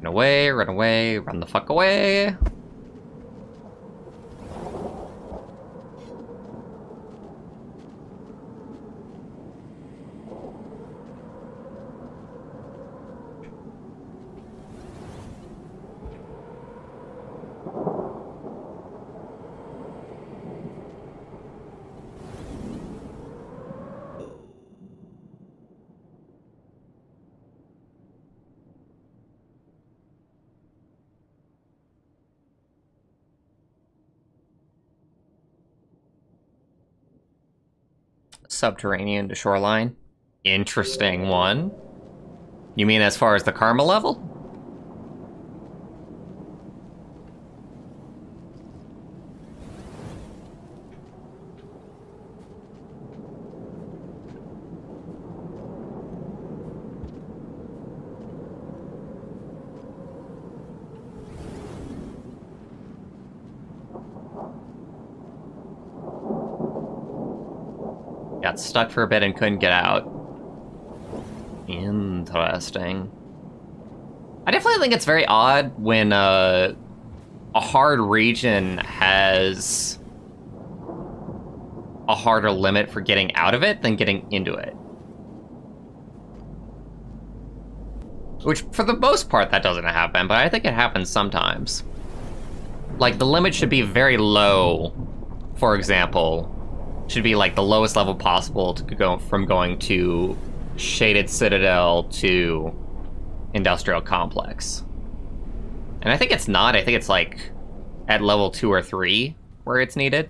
Run away, run the fuck away! subterranean to shoreline. Interesting one. You mean as far as the karma level? Got stuck for a bit and couldn't get out. Interesting. I definitely think it's very odd when a hard region has a harder limit for getting out of it than getting into it. Which, for the most part, that doesn't happen, but I think it happens sometimes. Like, the limit should be very low, for example. Should be like the lowest level possible to go from going to Shaded Citadel to Industrial Complex. And I think it's not. I think it's like at level 2 or 3 where it's needed.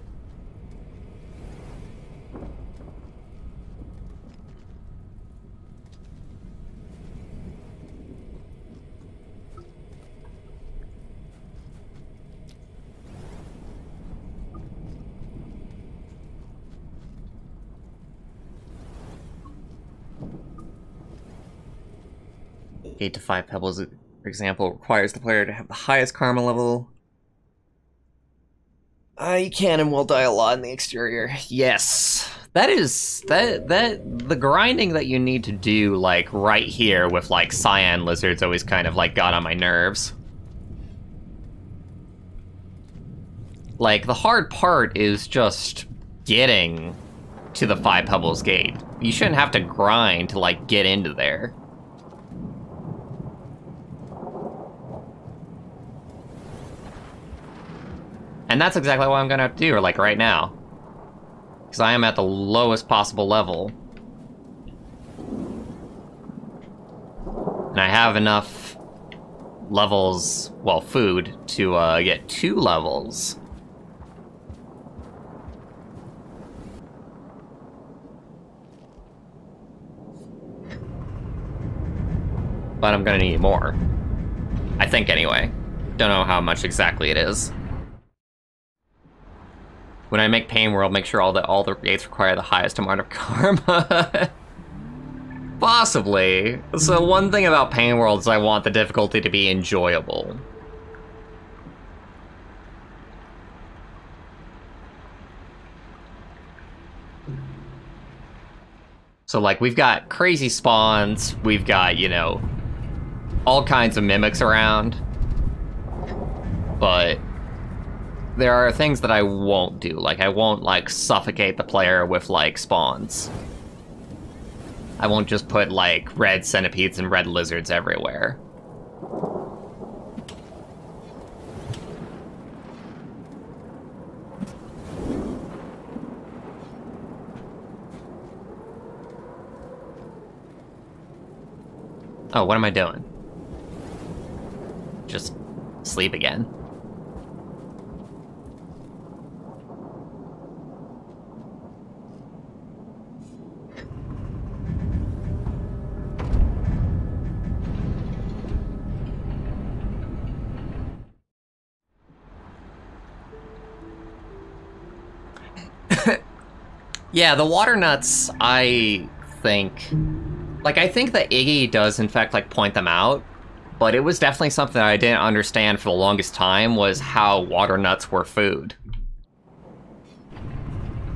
Eight to 5 pebbles, for example, requires the player to have the highest karma level. You can and will die a lot in the exterior. Yes. That is the grinding that you need to do, like, right here with, like, cyan lizards always kind of, like, got on my nerves. Like, the hard part is just getting to the 5 pebbles gate. You shouldn't have to grind to, like, get into there. And that's exactly what I'm gonna have to do, like, right now. Because I am at the lowest possible level. And I have enough levels, well, food, to get 2 levels. But I'm gonna need more. I think, anyway. Don't know how much exactly it is. When I make Pain World, make sure all the gates require the highest amount of karma. Possibly. So one thing about Pain World is I want the difficulty to be enjoyable. So, like, we've got crazy spawns, we've got, you know, all kinds of mimics around. But there are things that I won't do. Like, I won't, like, suffocate the player with, like, spawns. I won't just put, like, red centipedes and red lizards everywhere. Oh, what am I doing? Just sleep again. Yeah, the water nuts, I think... Like, I think that Iggy does, in fact, like, point them out, but it was definitely something that I didn't understand for the longest time, was how water nuts were food.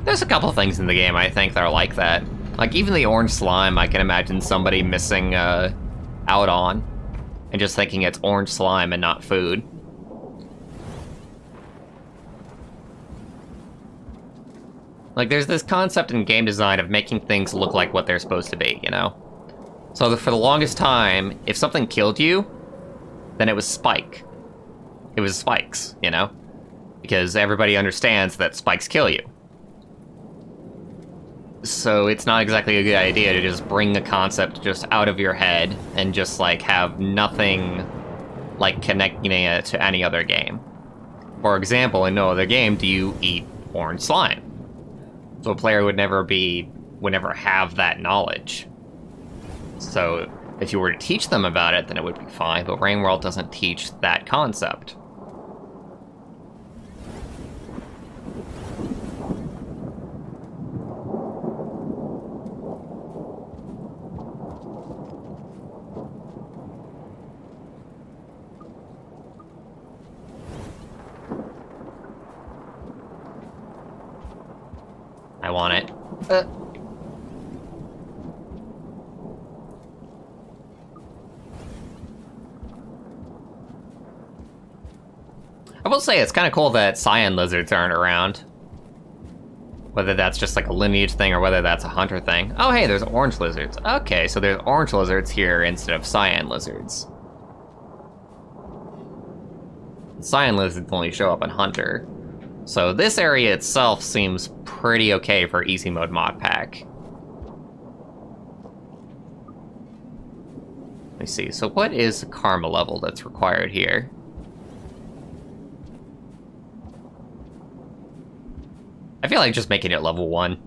There's a couple of things in the game, I think, that are like that. Like, even the orange slime, I can imagine somebody missing out on, and just thinking it's orange slime and not food. Like, there's this concept in game design of making things look like what they're supposed to be, you know? So for the longest time, if something killed you, then it was Spike. It was spikes, you know? Because everybody understands that spikes kill you. So it's not exactly a good idea to just bring the concept just out of your head and just, like, have nothing, like, connecting it to any other game. For example, in no other game do you eat orange slime. So a player would never be would never have that knowledge. So if you were to teach them about it, then it would be fine, but Rain World doesn't teach that concept. I want it. I will say it's kind of cool that cyan lizards aren't around. Whether that's just like a lineage thing or whether that's a hunter thing. Oh hey, there's orange lizards. Okay, so there's orange lizards here instead of cyan lizards. Cyan lizards only show up in hunter. So this area itself seems pretty okay for easy mode Modpack. Let me see, so what is the karma level that's required here? I feel like just making it level 1.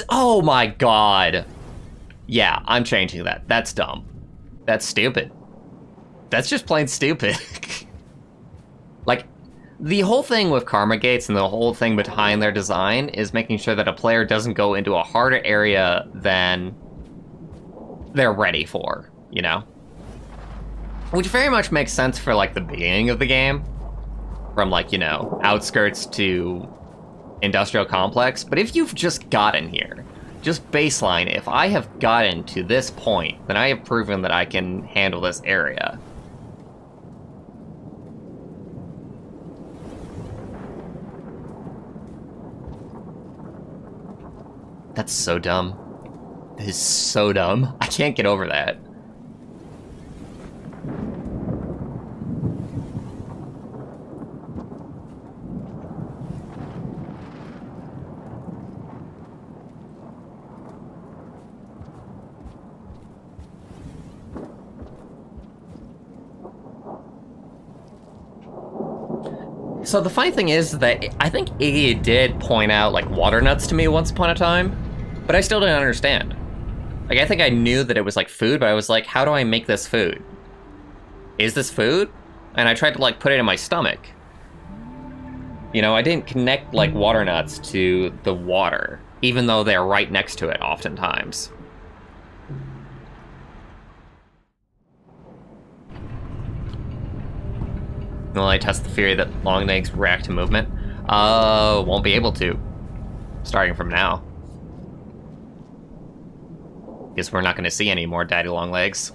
Oh my god! Yeah, I'm changing that. That's dumb. That's stupid. That's just plain stupid. Like, the whole thing with karma gates and the whole thing behind their design is making sure that a player doesn't go into a harder area than they're ready for, you know? Which very much makes sense for, like, the beginning of the game. From, like, you know, outskirts to industrial complex. But if you've just gotten here, just baseline, if I have gotten to this point, then I have proven that I can handle this area. That's so dumb. That is so dumb. I can't get over that. So the funny thing is that I think Iggy did point out, like, water nuts to me once upon a time, but I still didn't understand. Like, I think I knew that it was, like, food, but I was like, how do I make this food? Is this food? And I tried to, like, put it in my stomach. You know, I didn't connect, like, water nuts to the water, even though they're right next to it oftentimes. Will I test the theory that long legs react to movement? Won't be able to. Starting from now. Guess we're not gonna see any more daddy long legs.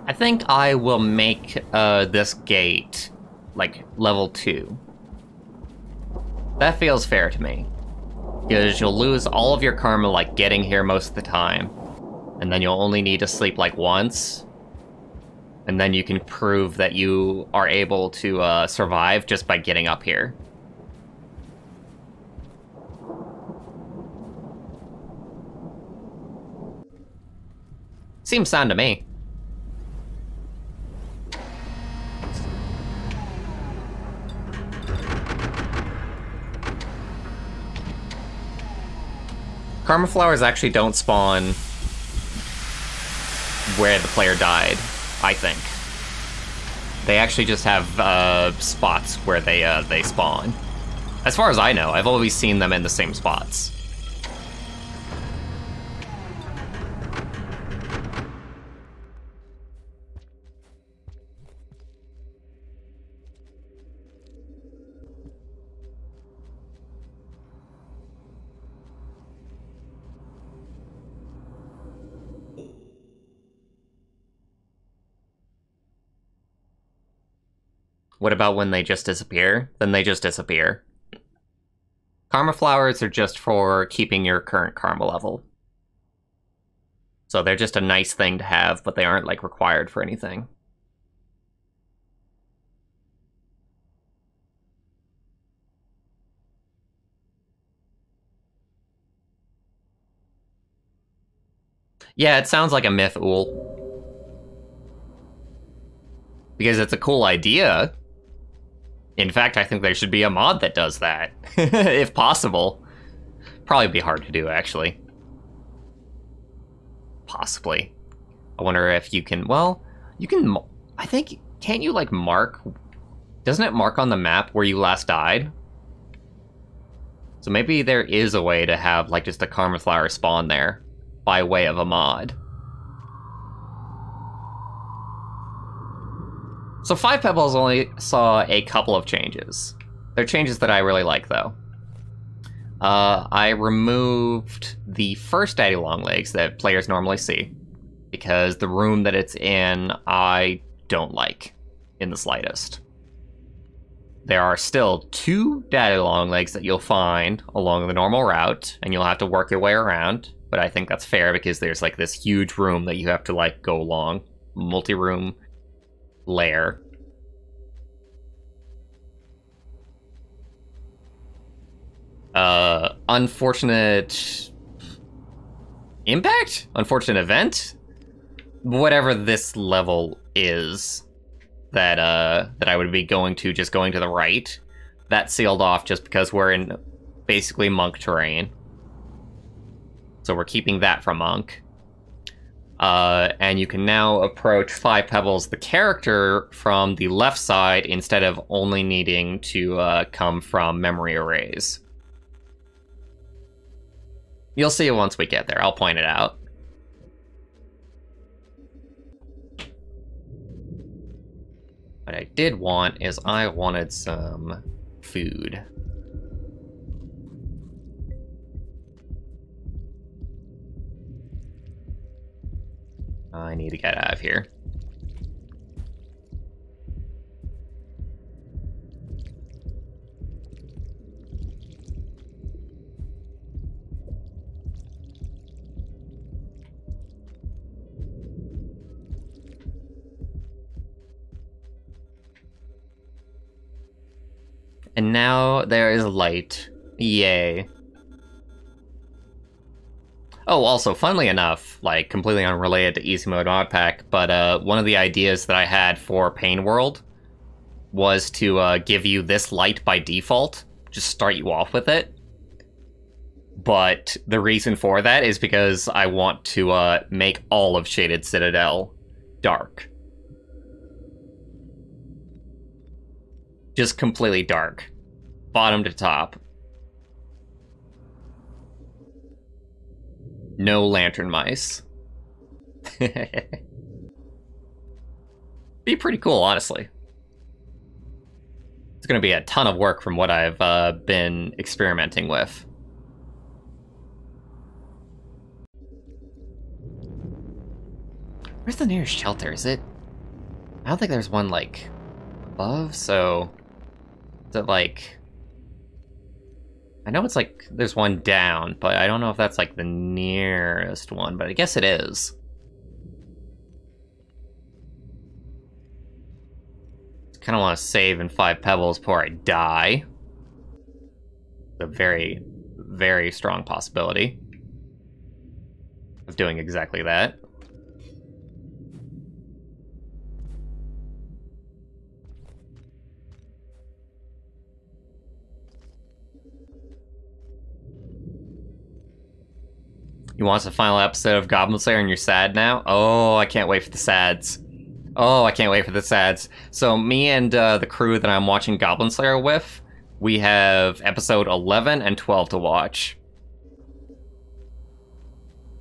I think I will make this gate, like, level 2. That feels fair to me. Because you'll lose all of your karma, like, getting here most of the time. And then you'll only need to sleep, like, once. And then you can prove that you are able to survive just by getting up here. Seems sound to me. Karma flowers actually don't spawn where the player died, I think. They actually just have spots where they spawn. As far as I know, I've always seen them in the same spots. What about when they just disappear? Then they just disappear. Karma flowers are just for keeping your current karma level. So they're just a nice thing to have, but they aren't, like, required for anything. Yeah, it sounds like a myth, Ool. Because it's a cool idea. In fact, I think there should be a mod that does that, if possible. Probably be hard to do, actually. Possibly. I wonder if you can, well, you can, I think, can't you, like, mark, doesn't it mark on the map where you last died? So maybe there is a way to have, like, just a karma flower spawn there, by way of a mod. So 5 Pebbles only saw a couple of changes. They're changes that I really like, though. I removed the first Daddy Longlegs that players normally see, because the room that it's in, I don't like in the slightest. There are still 2 Daddy Longlegs that you'll find along the normal route, and you'll have to work your way around, but I think that's fair because there's, like, this huge room that you have to, like, go along. Multi-room lair. Unfortunate impact? Unfortunate event? Whatever this level is that that I would be going to, just going to the right, that's sealed off just because we're in basically monk terrain. So we're keeping that from monk. And you can now approach 5 Pebbles, the character, from the left side instead of only needing to come from memory arrays. You'll see it once we get there. I'll point it out. What I did want is I wanted some food. I need to get out of here. And now there is light. Yay. Oh, also, funnily enough, like, completely unrelated to Easy Mode Modpack, but one of the ideas that I had for Pain World was to give you this light by default, just start you off with it. But the reason for that is because I want to make all of Shaded Citadel dark. Just completely dark. Bottom to top. No lantern mice. Be pretty cool, honestly. It's gonna be a ton of work from what I've been experimenting with. Where's the nearest shelter? Is it? I don't think there's one, like, above, so... Is it, like... I know it's, like, there's one down, but I don't know if that's, like, the nearest one, but I guess it is. Kind of want to save in 5 Pebbles before I die. A very, very strong possibility of doing exactly that. You want the final episode of Goblin Slayer and you're sad now? Oh, I can't wait for the sads. Oh, I can't wait for the sads. So me and the crew that I'm watching Goblin Slayer with, we have episode 11 and 12 to watch.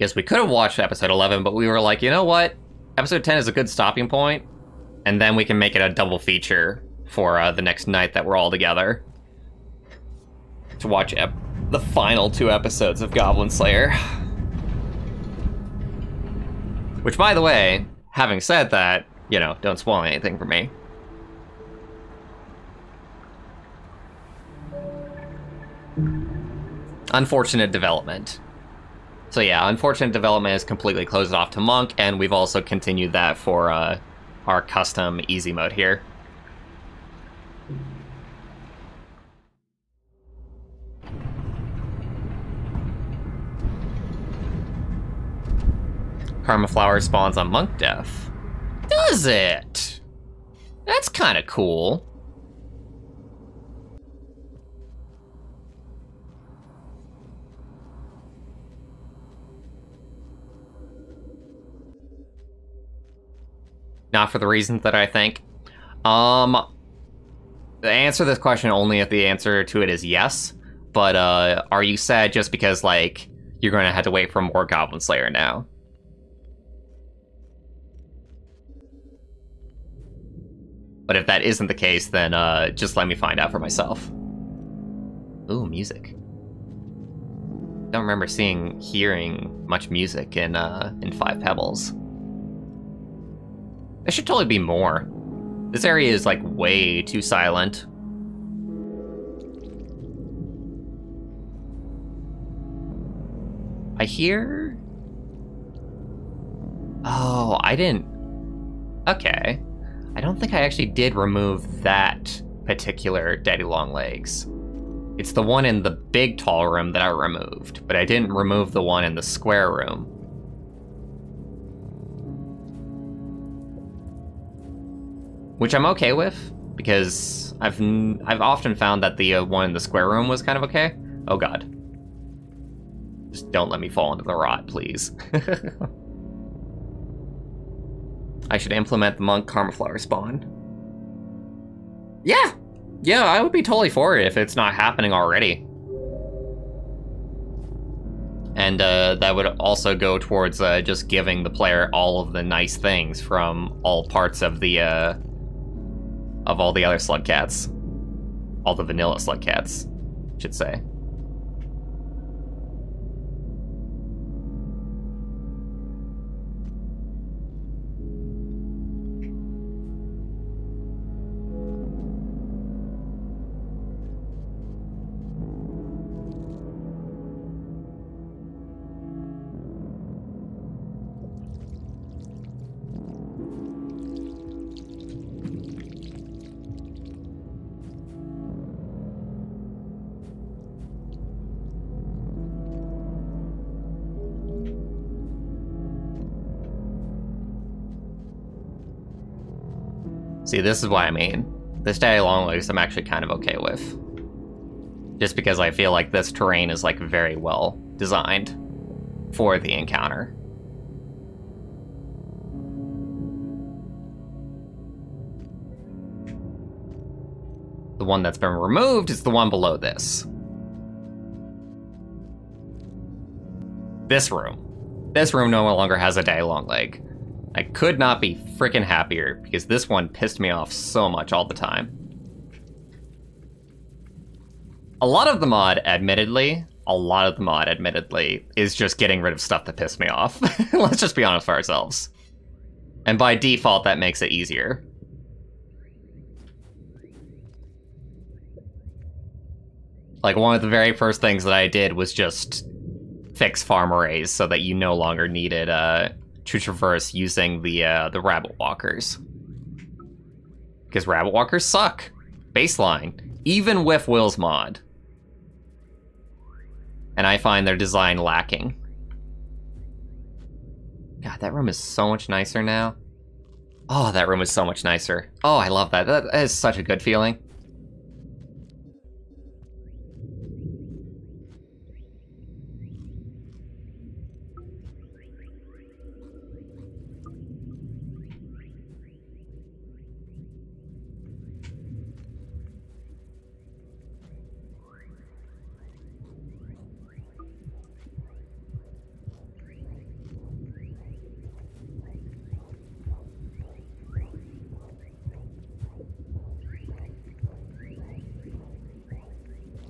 Yes, we could have watched episode 11, but we were like, you know what? Episode 10 is a good stopping point, and then we can make it a double feature for the next night that we're all together. To watch the final 2 episodes of Goblin Slayer. Which, by the way, having said that, you know, don't spoil anything for me. Unfortunate development. So yeah, unfortunate development is completely closed off to Monk, and we've also continued that for our custom easy mode here. Karma Flower spawns on Monk Death. Does it? That's kind of cool. Not for the reasons that I think. The answer to this question only if the answer to it is yes. But are you sad just because, like, you're going to have to wait for more Goblin Slayer now? But if that isn't the case, then just let me find out for myself. Ooh, music. Don't remember hearing much music in Five Pebbles. There should totally be more. This area is, like, way too silent. I hear... Oh, I didn't... Okay. I don't think I actually did remove that particular Daddy Longlegs. It's the one in the big tall room that I removed, but I didn't remove the one in the square room. Which I'm okay with, because I've often found that the one in the square room was kind of okay. Oh god. Just don't let me fall into the rot, please. I should implement the Monk Karma Flower spawn. Yeah! Yeah, I would be totally for it if it's not happening already. And that would also go towards just giving the player all of the nice things from all parts of the of all the other slug cats. All the vanilla slug cats, I should say. See, this is what I mean. This Daddy Longlegs I'm actually kind of okay with. Just because I feel like this terrain is, like, very well designed for the encounter. The one that's been removed is the one below this. This room. This room no longer has a Daddy Longleg. I could not be freaking happier, because this one pissed me off so much all the time. A lot of the mod, admittedly, is just getting rid of stuff that pissed me off. Let's just be honest for ourselves. And by default, that makes it easier. Like, one of the very first things that I did was just fix farm arrays so that you no longer needed, to traverse using the rabbit walkers. Because rabbit walkers suck. Baseline. Even with Will's mod. And I find their design lacking. God, that room is so much nicer now. Oh, that room is so much nicer. Oh, I love that. That is such a good feeling.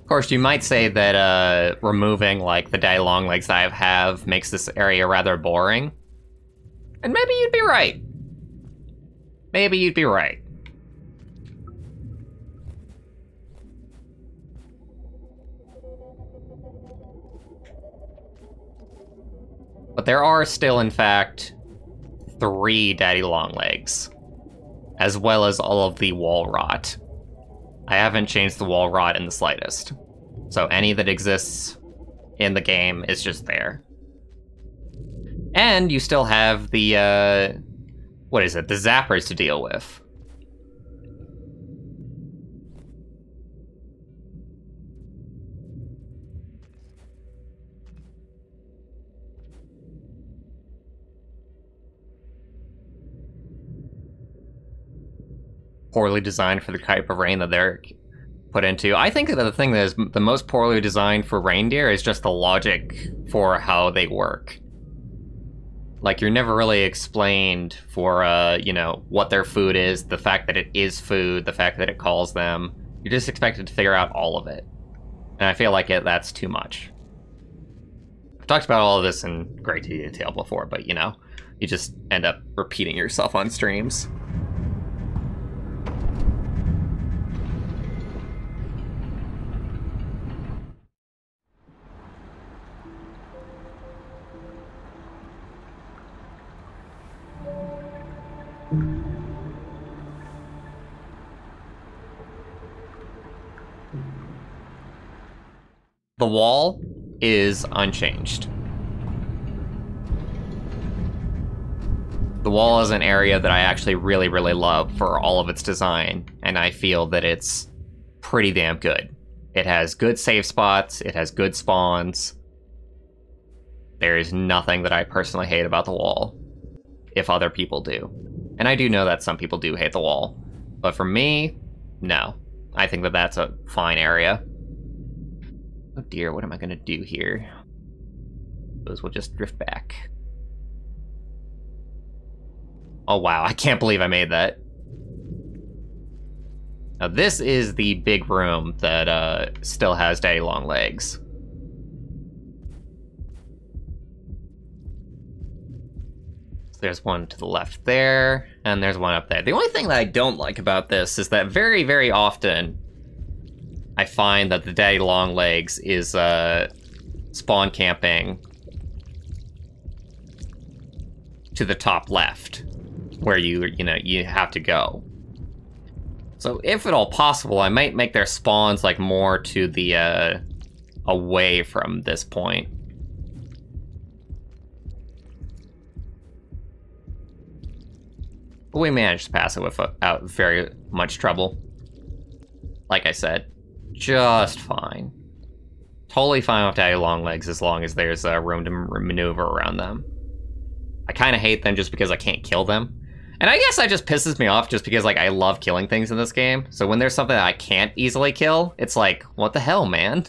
Of course, you might say that removing, like, the Daddy Longlegs I have makes this area rather boring. And maybe you'd be right. Maybe you'd be right. But there are still, in fact, 3 daddy longlegs, as well as all of the wall rot. I haven't changed the wall rot in the slightest. So any that exists in the game is just there. And you still have the, what is it? The zappers to deal with. Poorly designed for the type of rain that they're put into. I think that the thing that is the most poorly designed for reindeer is just the logic for how they work. Like, you're never really explained for, you know, what their food is, the fact that it is food, the fact that it calls them. You're just expected to figure out all of it. And I feel like that's too much. I've talked about all of this in great detail before, but, you know, you just end up repeating yourself on streams. The wall is unchanged. The wall is an area that I actually really, really love for all of its design, and I feel that it's pretty damn good. It has good save spots, it has good spawns. There is nothing that I personally hate about the wall, if other people do. And I do know that some people do hate the wall, but for me, no. I think that that's a fine area. Oh dear, what am I gonna do here? Those will just drift back. Oh wow, I can't believe I made that. Now this is the big room that still has daddy long legs. So there's one to the left there, and there's one up there. The only thing that I don't like about this is that very, very often I find that the daddy long legs is spawn camping to the top left, where you have to go. So if at all possible, I might make their spawns like more to the away from this point. But we managed to pass it without very much trouble. Like I said, just fine. Totally fine with daddy long legs as long as there's room to maneuver around them. I kind of hate them just because I can't kill them. And I guess that just pisses me off just because, like, I love killing things in this game. So when there's something that I can't easily kill, it's like, what the hell, man?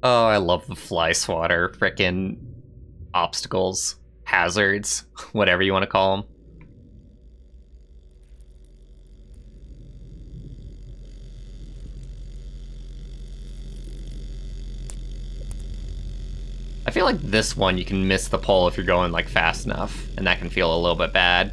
Oh, I love the fly swatter. Frickin' obstacles, hazards, whatever you want to call them. I feel like this one you can miss the pole if you're going like fast enough, and that can feel a little bit bad.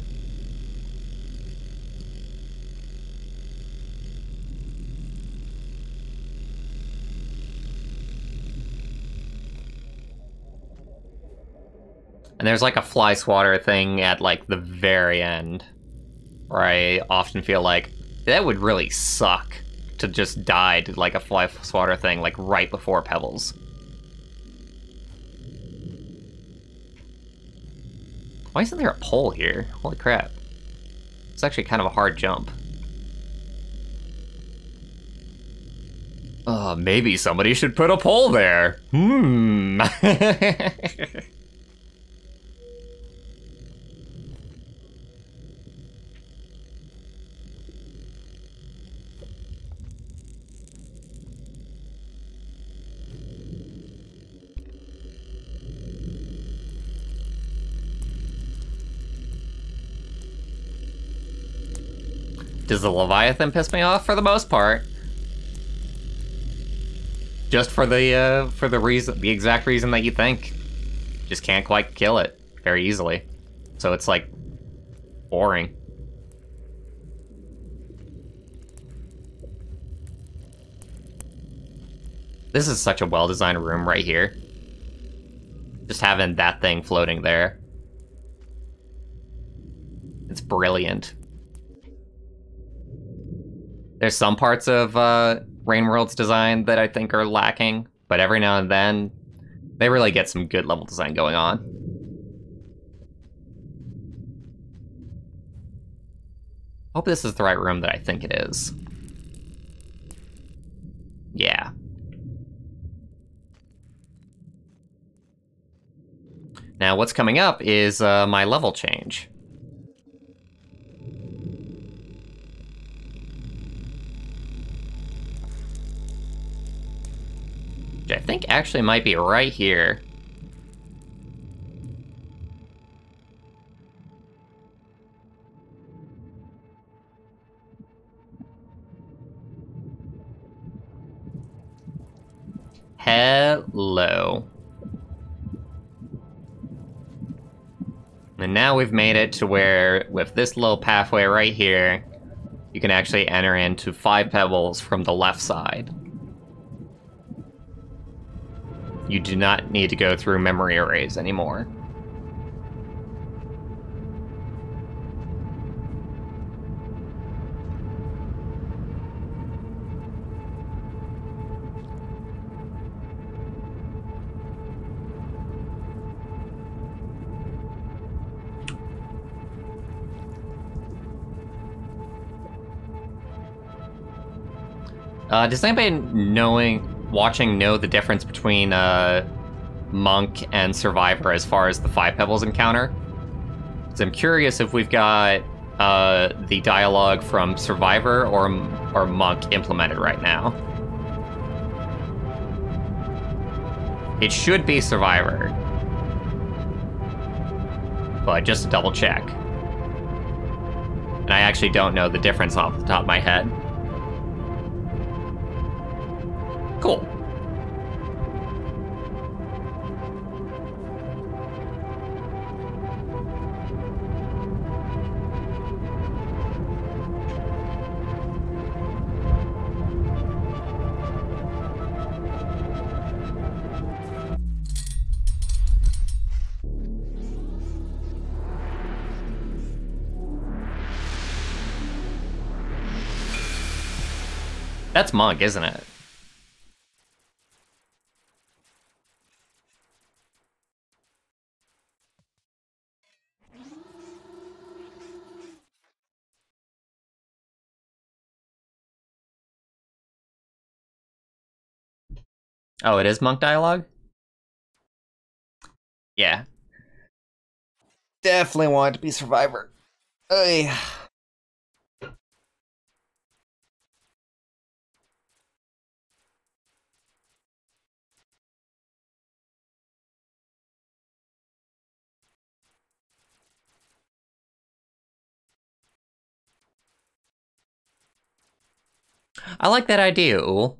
And there's like a fly swatter thing at like the very end, where I often feel like that would really suck to just die to like a fly swatter thing like right before Pebbles. Why isn't there a pole here? Holy crap. It's actually kind of a hard jump. Maybe somebody should put a pole there. Does the Leviathan piss me off? For the most part. Just for the reason, the exact reason that you think. Just can't quite kill it very easily. So it's like boring. This is such a well-designed room right here. Just having that thing floating there. It's brilliant. There's some parts of Rainworld's design that I think are lacking, but every now and then, they really get some good level design going on. Hope this is the right room that I think it is. Yeah. Now, what's coming up is my level change. Which I think actually might be right here. Hello. And now we've made it to where, with this little pathway right here, you can actually enter into 5 pebbles from the left side. You do not need to go through memory arrays anymore. Does anybody watching know the difference between Monk and Survivor as far as the 5 pebbles encounter? So I'm curious if we've got the dialogue from Survivor or Monk implemented right now. It should be Survivor, but just to double check. And I actually don't know the difference off the top of my head. Cool. That's Monk, isn't it? Oh, it is Monk dialogue? Yeah. Definitely want it to be Survivor. Oy. I like that idea, Ool.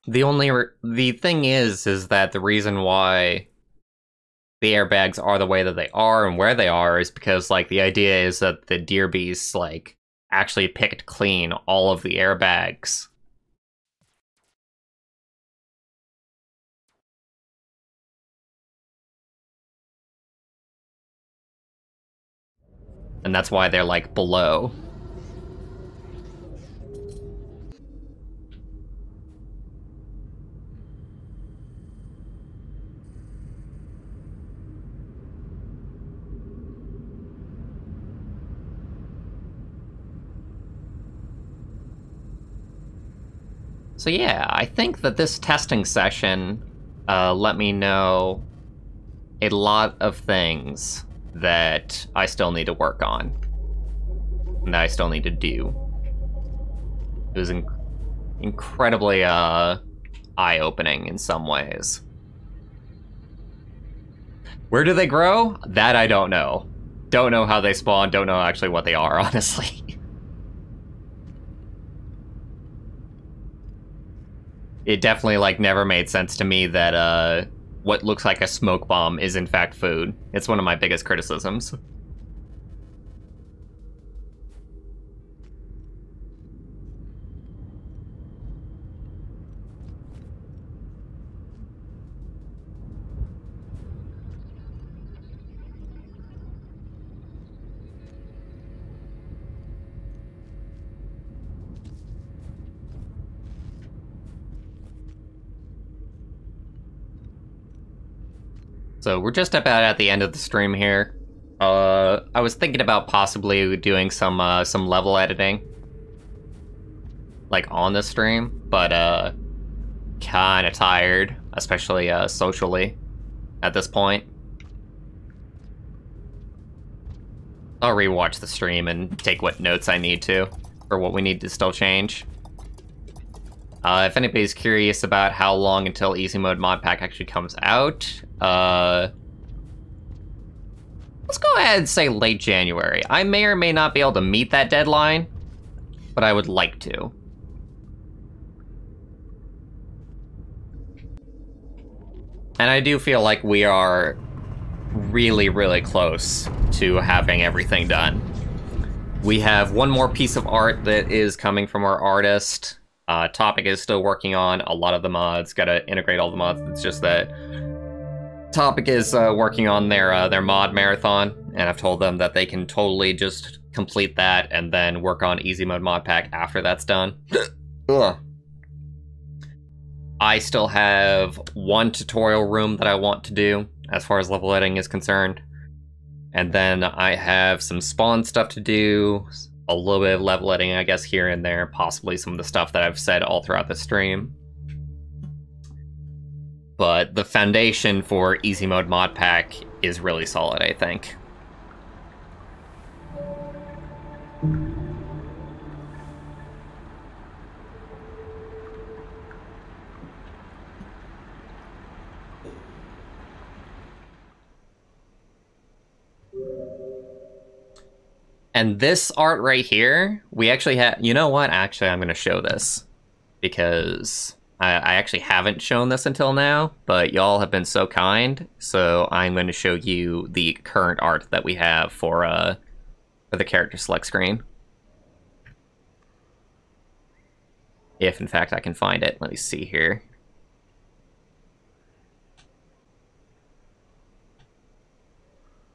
The thing is that the reason why the airbags are the way that they are and where they are is because, like, the idea is that the deer beasts, like, actually picked clean all of the airbags. And that's why they're, like, below. So yeah, I think that this testing session let me know a lot of things that I still need to work on, and that I still need to do. It was incredibly eye-opening in some ways. Where do they grow? That I don't know. Don't know how they spawn, don't know actually what they are, honestly. It definitely, like, never made sense to me that, what looks like a smoke bomb is in fact food. It's one of my biggest criticisms. So we're just about at the end of the stream here. I was thinking about possibly doing some level editing, like on the stream, but kind of tired, especially socially, at this point. I'll rewatch the stream and take what notes I need to, or what we need to still change. If anybody's curious about how long until Easy Mode Modpack actually comes out, let's go ahead and say late January. I may or may not be able to meet that deadline, but I would like to. And I do feel like we are really, really close to having everything done. We have one more piece of art that is coming from our artist. Topic is still working on a lot of the mods, gotta integrate all the mods. It's just that Topic is working on their mod marathon, and I've told them that they can totally just complete that and then work on Easy Mode Modpack after that's done. Ugh. I still have one tutorial room that I want to do as far as level editing is concerned. And then I have some spawn stuff to do, a little bit of level editing, I guess, here and there, possibly some of the stuff that I've said all throughout the stream. But the foundation for Easy Mode Modpack is really solid, I think. And this art right here, we actually have... You know what? Actually, I'm going to show this. Because I actually haven't shown this until now, but y'all have been so kind. So I'm going to show you the current art that we have for the character select screen. If, in fact, I can find it. Let me see here.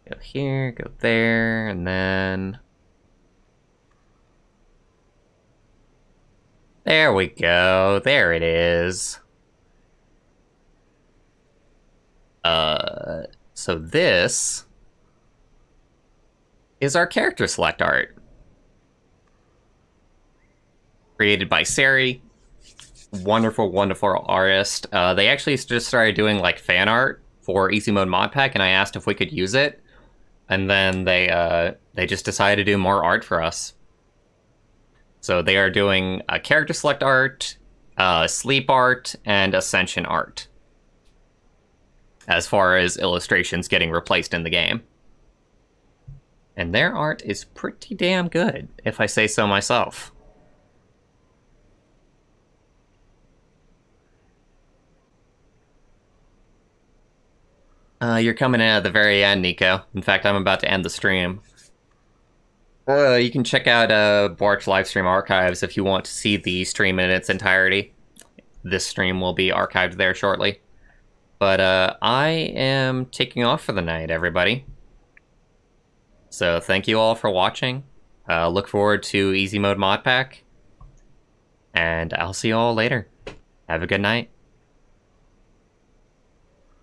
Go here, go there, and then... There we go. There it is. So this is our character select art. Created by Sari. Wonderful, wonderful artist. They actually just started doing like fan art for Easy Mode Modpack, and I asked if we could use it. And then they just decided to do more art for us. So they are doing a character select art, sleep art, and ascension art. As far as illustrations getting replaced in the game. And their art is pretty damn good, if I say so myself. You're coming in at the very end, Nico. In fact, I'm about to end the stream. You can check out Bwarch livestream archives if you want to see the stream in its entirety. This stream will be archived there shortly. But I am taking off for the night, everybody. So thank you all for watching. Look forward to Easy Mode Modpack. And I'll see you all later. Have a good night.